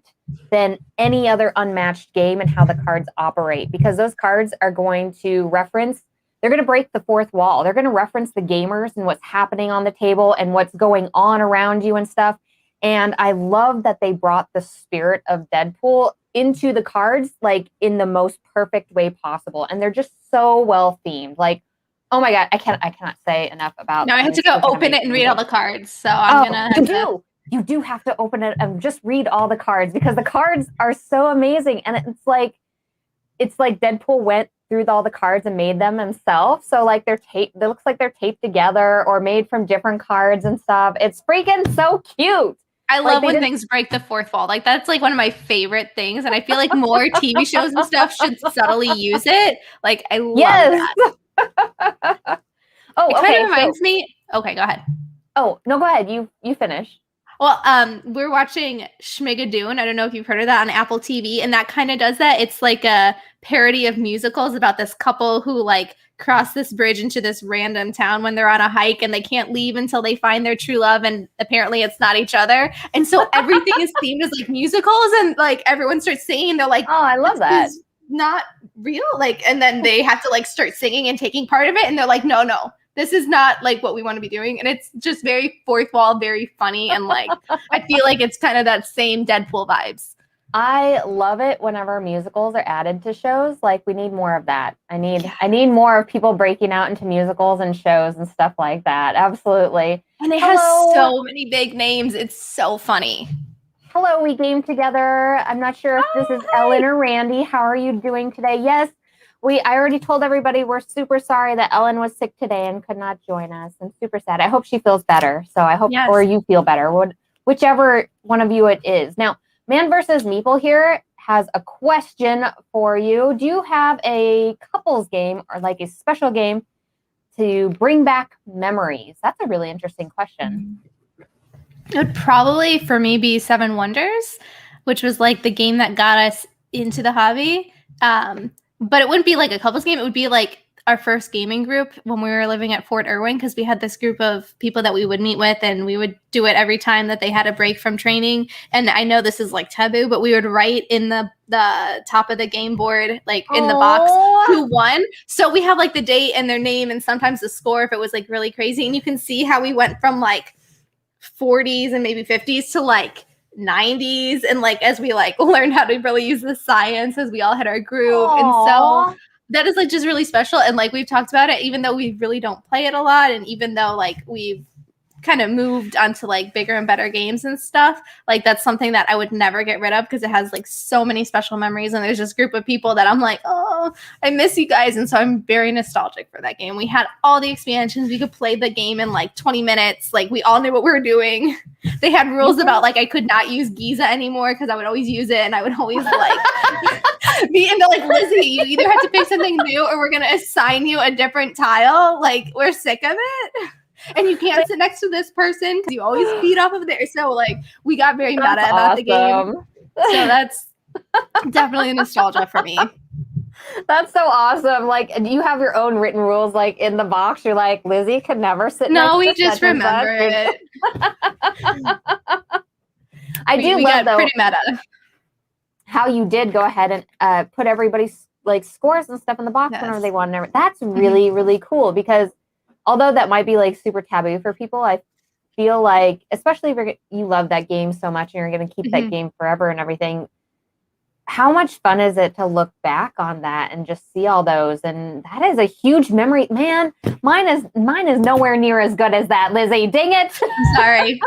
Speaker 1: than any other Unmatched game and how the cards operate because those cards are going to they're going to break the fourth wall. They're going to reference the gamers and what's happening on the table and what's going on around you and stuff. And I love that they brought the spirit of Deadpool into the cards, like in the most perfect way possible. And they're just so well themed. Like, oh my God, I cannot say enough about.
Speaker 2: No, I have to go open it and read all the cards. So I'm gonna.
Speaker 1: You do have to open it and just read all the cards because the cards are so amazing. And it's like Deadpool went through all the cards and made them himself. So like it looks like they're taped together or made from different cards and stuff. It's freaking so cute.
Speaker 2: I love when things break the fourth wall. Like that's like one of my favorite things. And I feel like more TV shows and stuff should subtly use it. Like I love that.
Speaker 1: Oh,
Speaker 2: it kind of reminds me. Okay, go ahead.
Speaker 1: Oh, no, go ahead. You finish.
Speaker 2: Well, we're watching Schmigadoon. I don't know if you've heard of that on Apple TV, and that kind of does that. It's like a parody of musicals about this couple who like cross this bridge into this random town when they're on a hike, and they can't leave until they find their true love, and apparently it's not each other. And so everything is themed as like musicals, and like everyone starts singing. They're like,
Speaker 1: Oh, I love that.
Speaker 2: Not real, like, and then they have to like start singing and taking part of it, and they're like, no, this is not like what we want to be doing. And it's just very fourth wall, very funny, and like I feel like it's kind of that same Deadpool vibes.
Speaker 1: I love it whenever musicals are added to shows. Like, we need more of that. I need more of people breaking out into musicals and shows and stuff like that. Absolutely.
Speaker 2: And it has so many big names. It's so funny.
Speaker 1: Hello, we game together. I'm not sure if this is Ellen or Randy. How are you doing today? Yes, I already told everybody we're super sorry that Ellen was sick today and could not join us. I'm super sad. I hope she feels better. So I hope, or you feel better, whichever one of you it is. Now, Man vs. Meeple here has a question for you. Do you have a couples game or like a special game to bring back memories? That's a really interesting question.
Speaker 2: It would probably, for me, be Seven Wonders, which was like the game that got us into the hobby. But it wouldn't be like a couples game. It would be like our first gaming group when we were living at Fort Irwin, because we had this group of people that we would meet with, and we would do it every time that they had a break from training. And I know this is like taboo, but we would write in the top of the game board, like in the box, who won. So we have like the date and their name and sometimes the score if it was like really crazy. And you can see how we went from like 40s and maybe 50s to like 90s, and like as we like learned how to really use the science as we all had our group. And so that is like just really special. And like we've talked about it, even though we really don't play it a lot, and even though like we've kind of moved onto like bigger and better games and stuff, like that's something that I would never get rid of because it has like so many special memories. And there's this group of people that I'm like, oh, I miss you guys. And so I'm very nostalgic for that game. We had all the expansions. We could play the game in like 20 minutes. Like we all knew what we were doing. They had rules about like I could not use Giza anymore because I would always use it, and I would always like be into like, Lizzy, you either have to pick something new or we're gonna assign you a different tile. Like we're sick of it. And you can't sit next to this person because you always feed off of there. So like we got very meta about the game. So that's definitely nostalgia for me.
Speaker 1: That's so awesome. Like, do you have your own written rules like in the box? You're like, Lizzy could never sit next to
Speaker 2: we just remember it.
Speaker 1: I do love though
Speaker 2: pretty meta
Speaker 1: how you did go ahead and put everybody's like scores and stuff in the box whenever they want. That's really, really cool, because although that might be like super taboo for people, I feel like, especially if you love that game so much and you're going to keep that game forever and everything, how much fun is it to look back on that and just see all those? And that is a huge memory. Man, mine is nowhere near as good as that, Lizzy. Dang it.
Speaker 2: I'm sorry.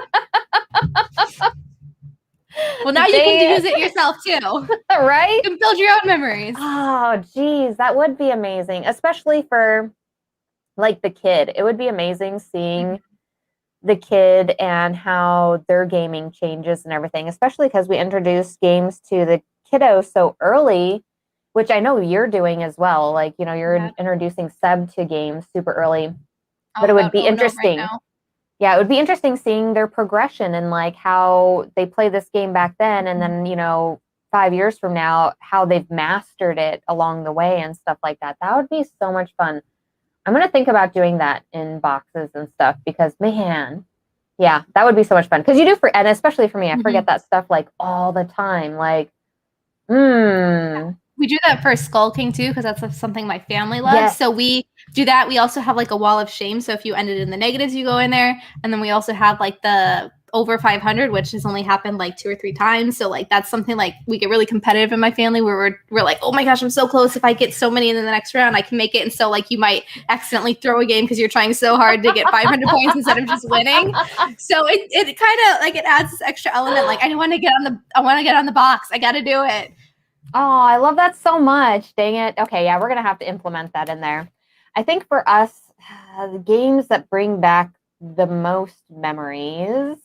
Speaker 2: Well, now you can use it yourself too.
Speaker 1: Right?
Speaker 2: You can build your own memories.
Speaker 1: Oh, geez. That would be amazing, especially for like the kid. It would be amazing seeing the kid and how their gaming changes and everything, especially because we introduced games to the kiddo so early, which I know you're doing as well. Like, you know, you're introducing Seb to games super early, but it would be interesting. Yeah, it would be interesting seeing their progression and like how they play this game back then. And then, you know, 5 years from now, how they've mastered it along the way and stuff like that. That would be so much fun. I'm going to think about doing that in boxes and stuff because, man, yeah, that would be so much fun. Because you do, and especially for me, I forget that stuff like all the time. Like,
Speaker 2: We do that for Skull King too, because that's something my family loves. Yes. So we do that. We also have like a wall of shame. So if you ended in the negatives, you go in there. And then we also have like the over 500, which has only happened like 2 or 3 times. So like that's something like we get really competitive in my family where we're like, oh my gosh, I'm so close. If I get so many in the next round, I can make it. And so like you might accidentally throw a game because you're trying so hard to get 500 points instead of just winning. So it kind of like it adds this extra element. Like I want to get on the box. I got to do it.
Speaker 1: Oh, I love that so much. Dang it. Okay, yeah, we're going to have to implement that in there. I think for us, the games that bring back the most memories,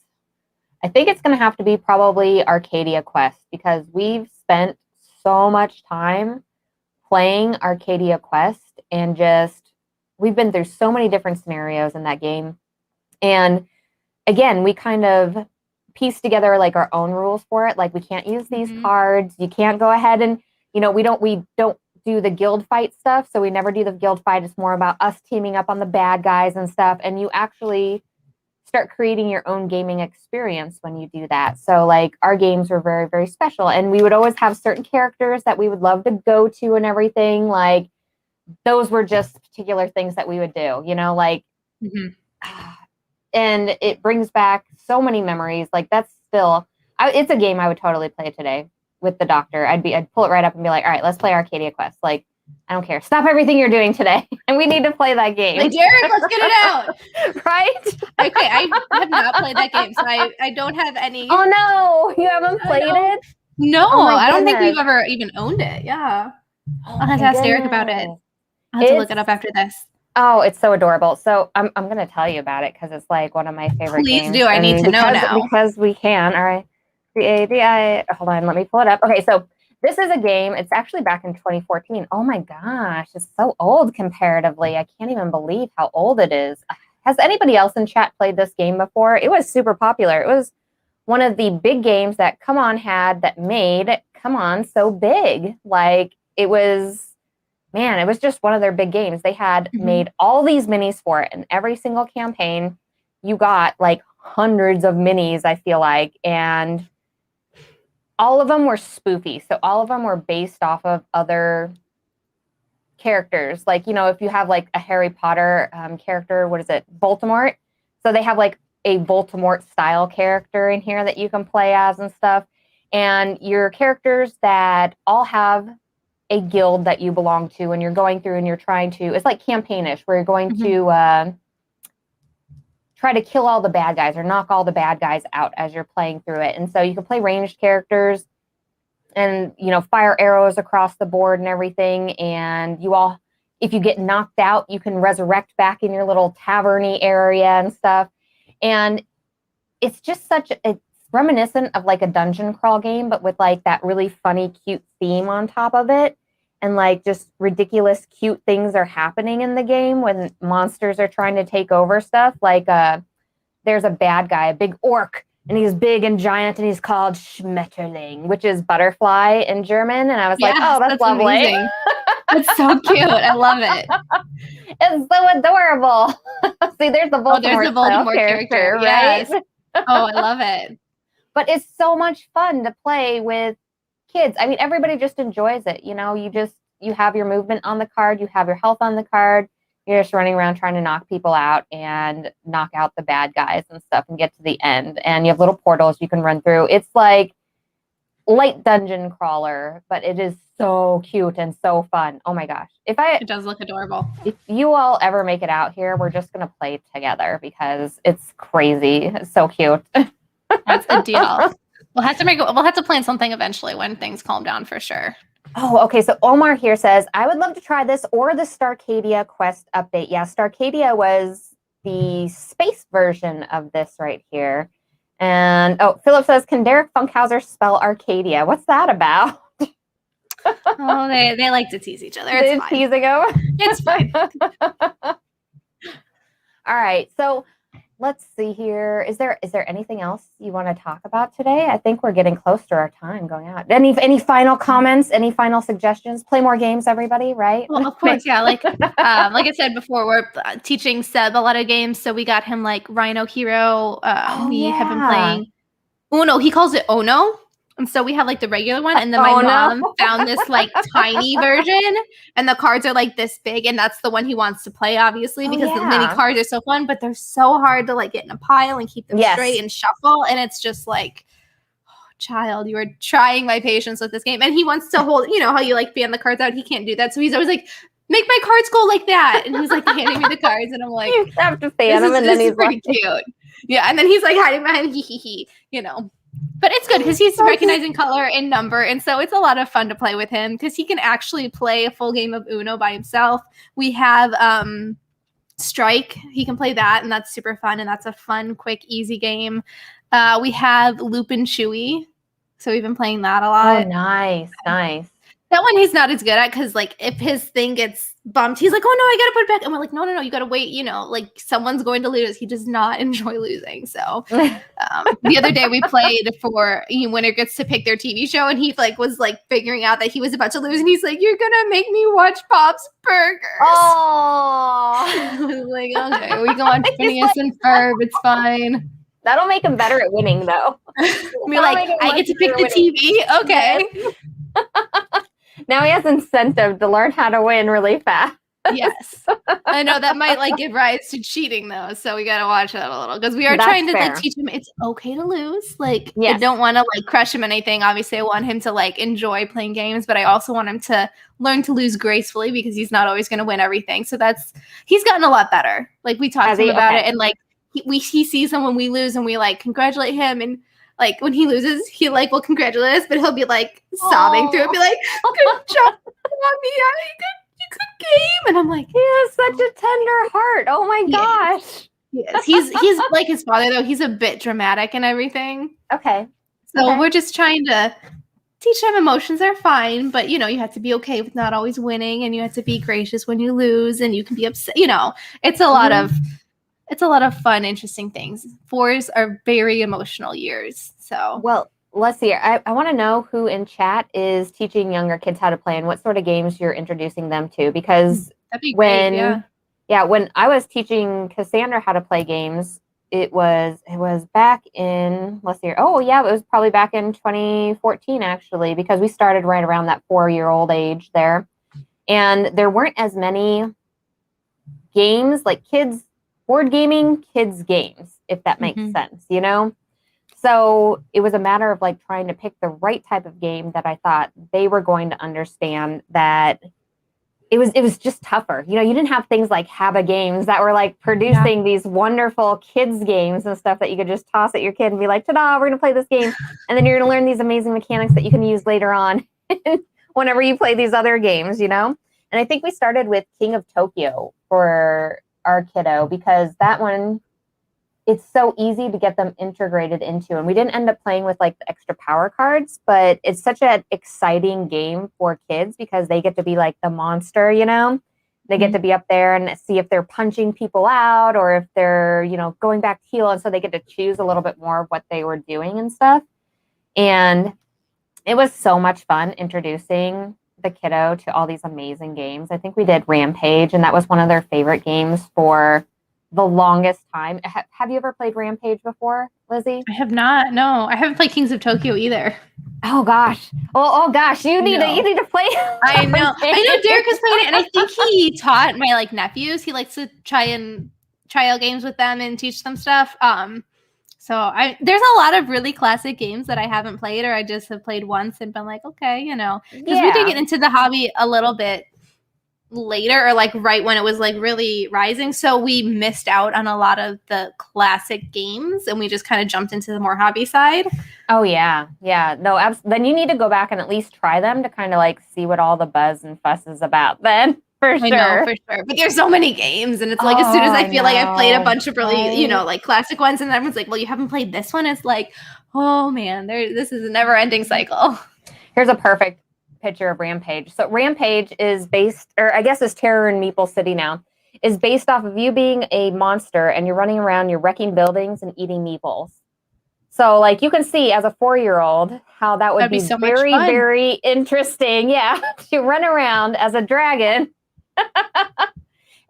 Speaker 1: I think it's going to have to be probably Arcadia Quest, because we've spent so much time playing Arcadia Quest and we've been through so many different scenarios in that game. And again, we kind of pieced together like our own rules for it. Like we can't use these
Speaker 2: Mhm.
Speaker 1: cards. You can't go ahead and, you know, we don't do the guild fight stuff. So we never do the guild fight. It's more about us teaming up on the bad guys and stuff. And you actually start creating your own gaming experience when you do that. So like our games were very, very special. And we would always have certain characters that we would love to go to and everything. Like those were just particular things that we would do, you know, like,
Speaker 2: Mhm.
Speaker 1: and it brings back so many memories. Like that's still, it's a game I would totally play today with the doctor. I'd pull it right up and be like, all right, let's play Arcadia Quest. Like, I don't care. Stop everything you're doing today. And we need to play that game.
Speaker 2: Like, Derek, let's get it out.
Speaker 1: Right?
Speaker 2: Okay, I have not played that game, so I don't have any.
Speaker 1: Oh no, you haven't played it?
Speaker 2: No,
Speaker 1: Oh, my
Speaker 2: I don't think we've
Speaker 1: goodness.
Speaker 2: ever even owned it. Yeah.
Speaker 1: Oh,
Speaker 2: I'll have to
Speaker 1: my
Speaker 2: ask Derek about it.
Speaker 1: goodness.
Speaker 2: I'll have to look it up after this.
Speaker 1: Oh, it's so adorable. So I'm going to tell you about it because it's like one of my favorite
Speaker 2: Please
Speaker 1: games.
Speaker 2: do. I need to know now.
Speaker 1: Because we can. All right. Hold on. Let me pull it up. Okay. So this is a game. It's actually back in 2014. Oh my gosh. It's so old comparatively. I can't even believe how old it is. Has anybody else in chat played this game before? It was super popular. It was one of the big games that Come On had that made Come On so big. Like it was, man, it was just one of their big games. They had made all these minis for it, and every single campaign you got like hundreds of minis, I feel like, and all of them were spoofy. So all of them were based off of other characters. Like, you know, if you have like a Harry Potter character, what is it? Voldemort. So they have like a Voldemort style character in here that you can play as and stuff. And your characters that all have a guild that you belong to, and you're going through and you're trying to, it's like campaignish where you're going to try to kill all the bad guys or knock all the bad guys out as you're playing through it. And so you can play ranged characters and, you know, fire arrows across the board and everything. And you all, if you get knocked out, you can resurrect back in your little taverny area and stuff. And it's just it's reminiscent of like a dungeon crawl game, but with like that really funny, cute theme on top of it. And like just ridiculous, cute things are happening in the game when monsters are trying to take over stuff. Like there's a bad guy, a big orc, and he's big and giant, and he's called Schmetterling, which is butterfly in German. And I was like, oh, that's lovely.
Speaker 2: Amazing. It's so cute. I love it.
Speaker 1: It's so adorable. See, there's the Voldemort,
Speaker 2: there's the Voldemort character,
Speaker 1: right?
Speaker 2: Yes. Oh, I love it.
Speaker 1: But it's so much fun to play with kids. I mean, everybody just enjoys it. You know, you have your movement on the card, you have your health on the card. You're just running around trying to knock people out and knock out the bad guys and stuff and get to the end. And you have little portals you can run through. It's like light dungeon crawler, but it is so cute and so fun. Oh my gosh.
Speaker 2: It does look adorable.
Speaker 1: If you all ever make it out here, we're just going to play together because it's crazy. It's so cute.
Speaker 2: That's a deal. We'll have to plan something eventually when things calm down for sure.
Speaker 1: Oh, okay. So Omar here says, I would love to try this or the Starcadia Quest update. Yeah, Starcadia was the space version of this right here. And Philip says, can Derek Funkhouser spell Arcadia? What's that about?
Speaker 2: Oh, they like to tease each other. It's fine.
Speaker 1: Teasing them.
Speaker 2: It's fine.
Speaker 1: All right. So let's see here. Is there anything else you want to talk about today? I think we're getting close to our time going out. Any final comments? Any final suggestions? Play more games, everybody, right?
Speaker 2: Well, of course, yeah. Like I said before, we're teaching Seb a lot of games, so we got him like Rhino Hero. We have been playing Uno. He calls it Ono. And so we have like the regular one, and then my mom found this like tiny version, and the cards are like this big, and that's the one he wants to play, obviously, because the mini cards are so fun, but they're so hard to like get in a pile and keep them straight and shuffle, and it's just like, oh, child, you are trying my patience with this game. And he wants to hold, you know how you like fan the cards out, he can't do that, so he's always like, make my cards go like that, and he's like handing me the cards, and I'm like,
Speaker 1: you have to fan them, and then he's
Speaker 2: pretty cute. Yeah, and then he's like hiding behind hee, you know. But it's good because he's recognizing color and number. And so it's a lot of fun to play with him because he can actually play a full game of Uno by himself. We have Strike. He can play that, and that's super fun. And that's a fun, quick, easy game. We have Loop and Chewy. So we've been playing that a lot.
Speaker 1: Oh, nice.
Speaker 2: That one he's not as good at because, like, if his thing gets bumped, he's like, "Oh no, I gotta put it back." And we're like, "No, you gotta wait." Like someone's going to lose. He does not enjoy losing. So the other day we played for winner gets to pick their TV show, and he like was like figuring out that he was about to lose, and he's like, "You're gonna make me watch Pop's Burgers."
Speaker 1: Oh,
Speaker 2: I was like, "Okay, we can watch Phineas and Ferb. It's fine."
Speaker 1: that'll make him better at winning, though.
Speaker 2: Be like, I get to pick the TV. Okay.
Speaker 1: Yes. Now he has incentive to learn how to win really fast.
Speaker 2: Yes. I know that might like give rise to cheating though. So we got to watch that a little because we are trying to like teach him it's okay to lose. Like I don't want to like crush him anything. Obviously I want him to like enjoy playing games, but I also want him to learn to lose gracefully because he's not always going to win everything. So he's gotten a lot better. Like we talked to him about it and like he sees him when we lose and we like congratulate him and like when he loses, he like will congratulate us, but he'll be like sobbing through it, be like, "Good job, mommy, good game." And I'm like,
Speaker 1: he has such a tender heart. Oh my gosh.
Speaker 2: Yes. He's like his father though. He's a bit dramatic and everything.
Speaker 1: Okay.
Speaker 2: So we're just trying to teach him emotions are fine, but you have to be okay with not always winning, and you have to be gracious when you lose, and you can be upset. It's a lot of. It's a lot of fun, interesting things. 4s are very emotional years. So,
Speaker 1: well, let's see. I want to know who in chat is teaching younger kids how to play and what sort of games you're introducing them to. Because when I was teaching Cassandra how to play games, it was back in it was probably back in 2014 actually, because we started right around that 4-year-old age there, and there weren't as many games like kids. Board gaming, kids games, if that makes sense, So it was a matter of like trying to pick the right type of game that I thought they were going to understand, that it was just tougher. You didn't have things like Haba games that were like producing these wonderful kids games and stuff that you could just toss at your kid and be like, "Ta-da, we're going to play this game." And then you're going to learn these amazing mechanics that you can use later on whenever you play these other games, And I think we started with King of Tokyo for our kiddo because that one, it's so easy to get them integrated into, and we didn't end up playing with like the extra power cards, but it's such an exciting game for kids because they get to be like the monster, they get to be up there and see if they're punching people out or if they're going back to heal, and so they get to choose a little bit more of what they were doing and stuff. And it was so much fun introducing the kiddo to all these amazing games. I think we did Rampage, and that was one of their favorite games for the longest time. Have you ever played Rampage before, Lizzy?
Speaker 2: I have not. No, I haven't played Kings of Tokyo either.
Speaker 1: Oh gosh. Oh gosh. You need to play.
Speaker 2: I know. Derek has played it, and I think he taught my like nephews. He likes to try out games with them and teach them stuff. So there's a lot of really classic games that I haven't played, or I just have played once and been like, okay, because we did get into the hobby a little bit later, or like right when it was like really rising. So we missed out on a lot of the classic games, and we just kind of jumped into the more hobby side.
Speaker 1: Oh yeah. No, then you need to go back and at least try them to kind of like see what all the buzz and fuss is about. Then. For sure.
Speaker 2: But there's so many games, and it's like as soon as I feel like I've played a bunch of really, like classic ones, and everyone's like, "Well, you haven't played this one." It's like, oh man, this is a never-ending cycle.
Speaker 1: Here's a perfect picture of Rampage. So Rampage is based, or I guess is Terror in Meeple City now, is based off of you being a monster and you're running around, you're wrecking buildings and eating meeples. So like you can see as a 4-year-old how that would be so very, very interesting. Yeah, to run around as a dragon.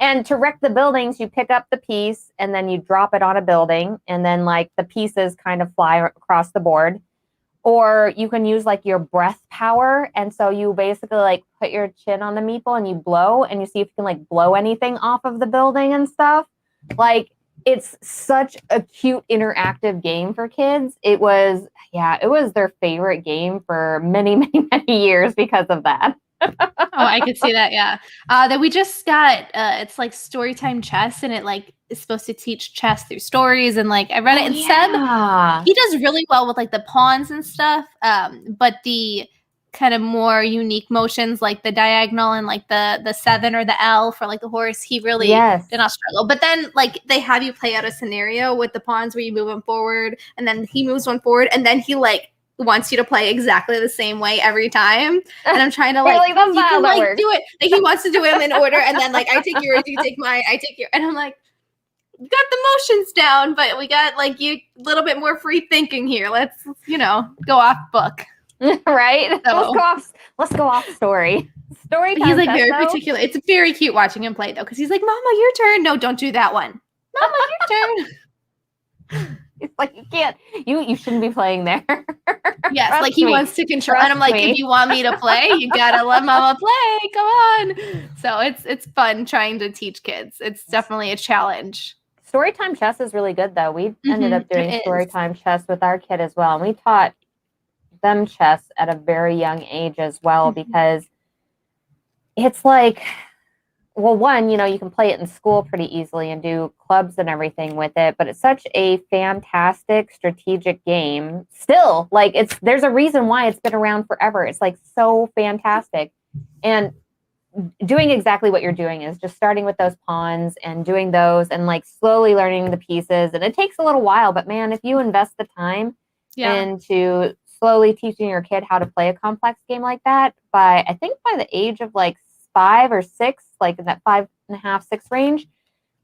Speaker 1: And to wreck the buildings, you pick up the piece and then you drop it on a building, and then like the pieces kind of fly across the board. Or you can use like your breath power, and so you basically like put your chin on the meeple and you blow, and you see if you can like blow anything off of the building and stuff. Like it's such a cute interactive game for kids. It was their favorite game for many, many, many years because of that.
Speaker 2: Oh, I could see that. Yeah. That we just got, it's like Storytime Chess, and it like is supposed to teach chess through stories. And like I read it, and Seb, he does really well with like the pawns and stuff. But the kind of more unique motions, like the diagonal and like the 7 or the L for like the horse, he really did not struggle. But then like they have you play out a scenario with the pawns where you move them forward, and then he moves one forward, and then he like wants you to play exactly the same way every time. And I'm trying to
Speaker 1: You're
Speaker 2: like,
Speaker 1: that's
Speaker 2: you
Speaker 1: not how
Speaker 2: can
Speaker 1: that
Speaker 2: like
Speaker 1: works.
Speaker 2: do it. Like he wants to do them in order. And then like, I take yours, you take mine, I take your, and I'm like, we got the motions down, but we got like you a little bit more free thinking here. Let's go off book.
Speaker 1: Right?
Speaker 2: So,
Speaker 1: Let's go off story. Story time.
Speaker 2: He's like very
Speaker 1: though.
Speaker 2: particular. It's very cute watching him play though, because he's like, Mama, your turn. No, don't do that one. Mama, your turn.
Speaker 1: It's like you can't. You shouldn't be playing there.
Speaker 2: Yes,
Speaker 1: Trust
Speaker 2: like he
Speaker 1: me.
Speaker 2: wants to control.
Speaker 1: Trust
Speaker 2: And I'm like,
Speaker 1: me.
Speaker 2: if you want me to play, you gotta let Mama play. Come on. So it's fun trying to teach kids. It's definitely a challenge.
Speaker 1: Storytime chess is really good though. We ended up doing
Speaker 2: it is.
Speaker 1: storytime chess with our kid as well, and we taught them chess at a very young age as well, because it's like, well, one, you can play it in school pretty easily and do clubs and everything with it, but it's such a fantastic strategic game. Still, like there's a reason why it's been around forever. It's like so fantastic. And doing exactly what you're doing is just starting with those pawns and doing those and like slowly learning the pieces. And it takes a little while, but man, if you invest the time into slowly teaching your kid how to play a complex game like that, I think by the age of like 5 or 6, like in that 5.5, 6 range,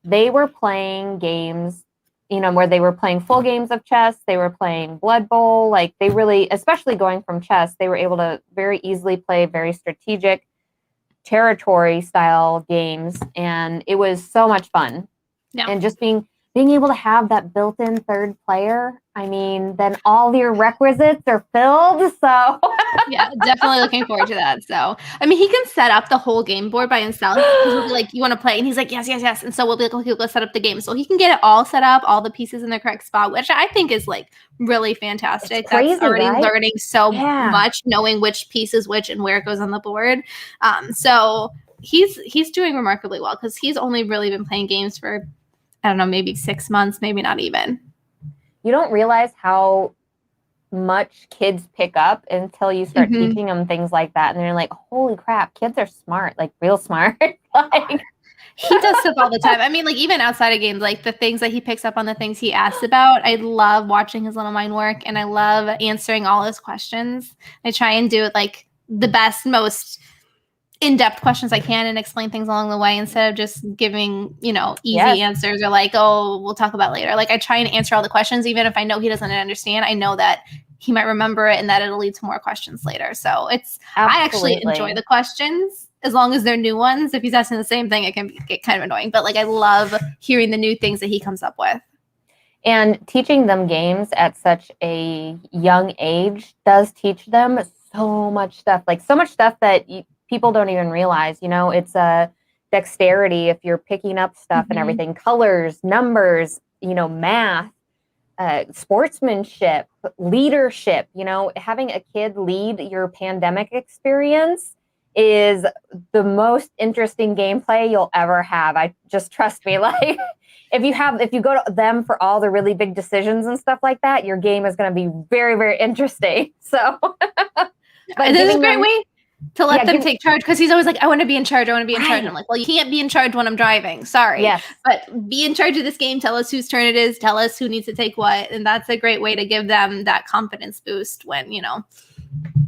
Speaker 1: they were playing games, where they were playing full games of chess. They were playing Blood Bowl. Like they really, especially going from chess, they were able to very easily play very strategic territory style games. And it was so much fun.
Speaker 2: Yeah.
Speaker 1: And just being able to have that built-in third player, I mean, then all your requisites are filled. So
Speaker 2: yeah, definitely looking forward to that. So, I mean, he can set up the whole game board by himself. We'll be like, you want to play? And he's like, yes, yes, yes. And so we'll be like, okay, let's set up the game. So he can get it all set up, all the pieces in the correct spot, which I think is like really fantastic.
Speaker 1: It's crazy,
Speaker 2: that's already
Speaker 1: right?
Speaker 2: learning so much, knowing which piece is which and where it goes on the board. So he's doing remarkably well, because he's only really been playing games for, I don't know, maybe 6 months, maybe not even.
Speaker 1: You don't realize how much kids pick up until you start teaching them things like that. And they're like, holy crap, kids are smart, like real smart. Like
Speaker 2: he does stuff all the time. I mean, like even outside of games, like the things that he picks up on, the things he asks about, I love watching his little mind work, and I love answering all his questions. I try and do it like the best, most in-depth questions I can and explain things along the way, instead of just giving, easy answers or like, oh, we'll talk about later. Like I try and answer all the questions, even if I know he doesn't understand. I know that he might remember it and that it'll lead to more questions later. So I actually enjoy the questions, as long as they're new ones. If he's asking the same thing, it can get kind of annoying, but like I love hearing the new things that he comes up with.
Speaker 1: And teaching them games at such a young age does teach them so much stuff, that people don't even realize. It's a dexterity if you're picking up stuff and everything, colors, numbers, math, sportsmanship, leadership. Having a kid lead your pandemic experience is the most interesting gameplay you'll ever have. I just, trust me, like if you go to them for all the really big decisions and stuff like that, your game is going to be very, very interesting. So
Speaker 2: but this is a great way to let them take charge, because he's always like, I want to be in charge. I want to be in charge. I'm like, well, you can't be in charge when I'm driving. Sorry.
Speaker 1: Yes.
Speaker 2: But be in charge of this game. Tell us whose turn it is. Tell us who needs to take what. And that's a great way to give them that confidence boost when,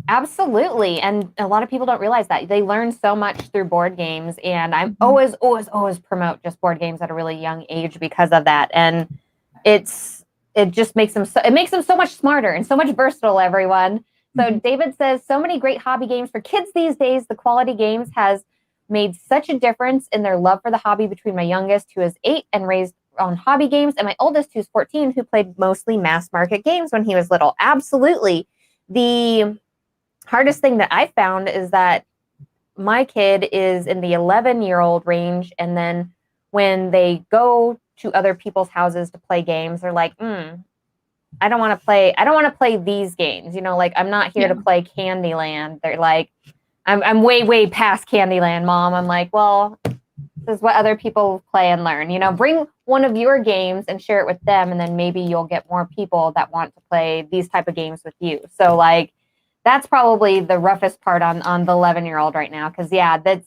Speaker 1: Absolutely. And a lot of people don't realize that. They learn so much through board games. And I'm always promote just board games at a really young age because of that. And it just makes them so much smarter and so much versatile, everyone. So David says, so many great hobby games for kids these days. The quality games has made such a difference in their love for the hobby between my youngest, who is 8 and raised on hobby games, and my oldest, who's 14, who played mostly mass market games when he was little. Absolutely. The hardest thing that I found is that my kid is in the 11-year-old range. And then when they go to other people's houses to play games, they're like, I don't want to play these games. Like I'm not here to play Candyland. They're like, I'm way, way past Candyland, Mom. I'm like, well, this is what other people play and learn. Bring one of your games and share it with them. And then maybe you'll get more people that want to play these type of games with you. So like, that's probably the roughest part on the 11-year-old right now. Cause that's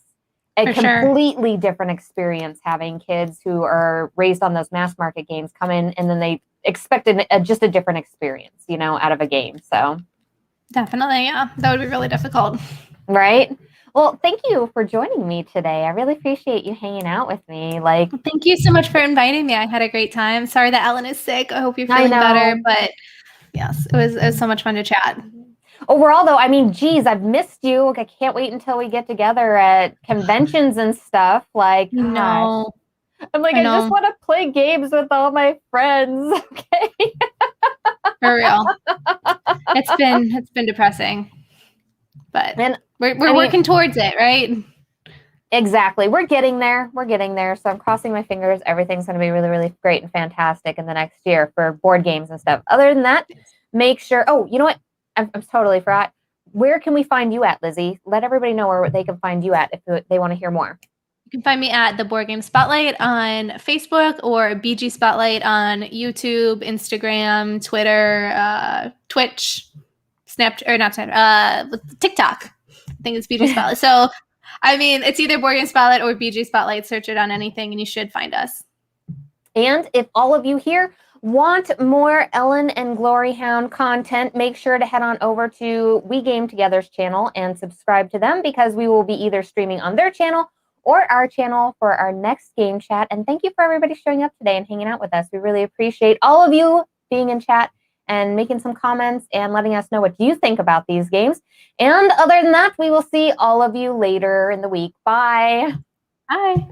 Speaker 1: a completely different experience, having kids who are raised on those mass market games come in and then they expect just a different experience, out of a game. So
Speaker 2: Definitely, yeah. That would be really difficult.
Speaker 1: Right? Well, thank you for joining me today. I really appreciate you hanging out with me. Like,
Speaker 2: Thank you so much for inviting me. I had a great time. Sorry that Ellen is sick. I hope you're
Speaker 1: I
Speaker 2: feeling better.
Speaker 1: know.
Speaker 2: But yes, it was so much fun to chat.
Speaker 1: Overall, though, I mean, geez, I've missed you. Like, I can't wait until we get together at conventions and stuff. Like, gosh.
Speaker 2: No,
Speaker 1: I'm like,
Speaker 2: I
Speaker 1: I just
Speaker 2: know.
Speaker 1: want to play games with all my friends. Okay.
Speaker 2: For real. It's been depressing. But
Speaker 1: And
Speaker 2: we're working towards it, right?
Speaker 1: exactly. We're getting there. We're getting there. So I'm crossing my fingers. Everything's going to be really, really great and fantastic in the next year for board games and stuff. Other than that, make sure. Oh, you know what? I'm totally forgot. Where can we find you at, Lizzy? Let everybody know where they can find you at if they want to hear more.
Speaker 2: You can find me at the Board Game Spotlight on Facebook or BG Spotlight on YouTube, Instagram, Twitter, Twitch, Snapchat, or not Snapchat, TikTok. I think it's BG Spotlight. So, I mean, it's either Board Game Spotlight or BG Spotlight. Search it on anything and you should find us.
Speaker 1: And if all of you here want more Ellen and GloryHoundd content, make sure to head on over to We Game Together's channel and subscribe to them, because we will be either streaming on their channel or our channel for our next game chat. And thank you for everybody showing up today and hanging out with us. We really appreciate all of you being in chat and making some comments and letting us know what you think about these games. And other than that, we will see all of you later in the week. Bye.
Speaker 2: Bye.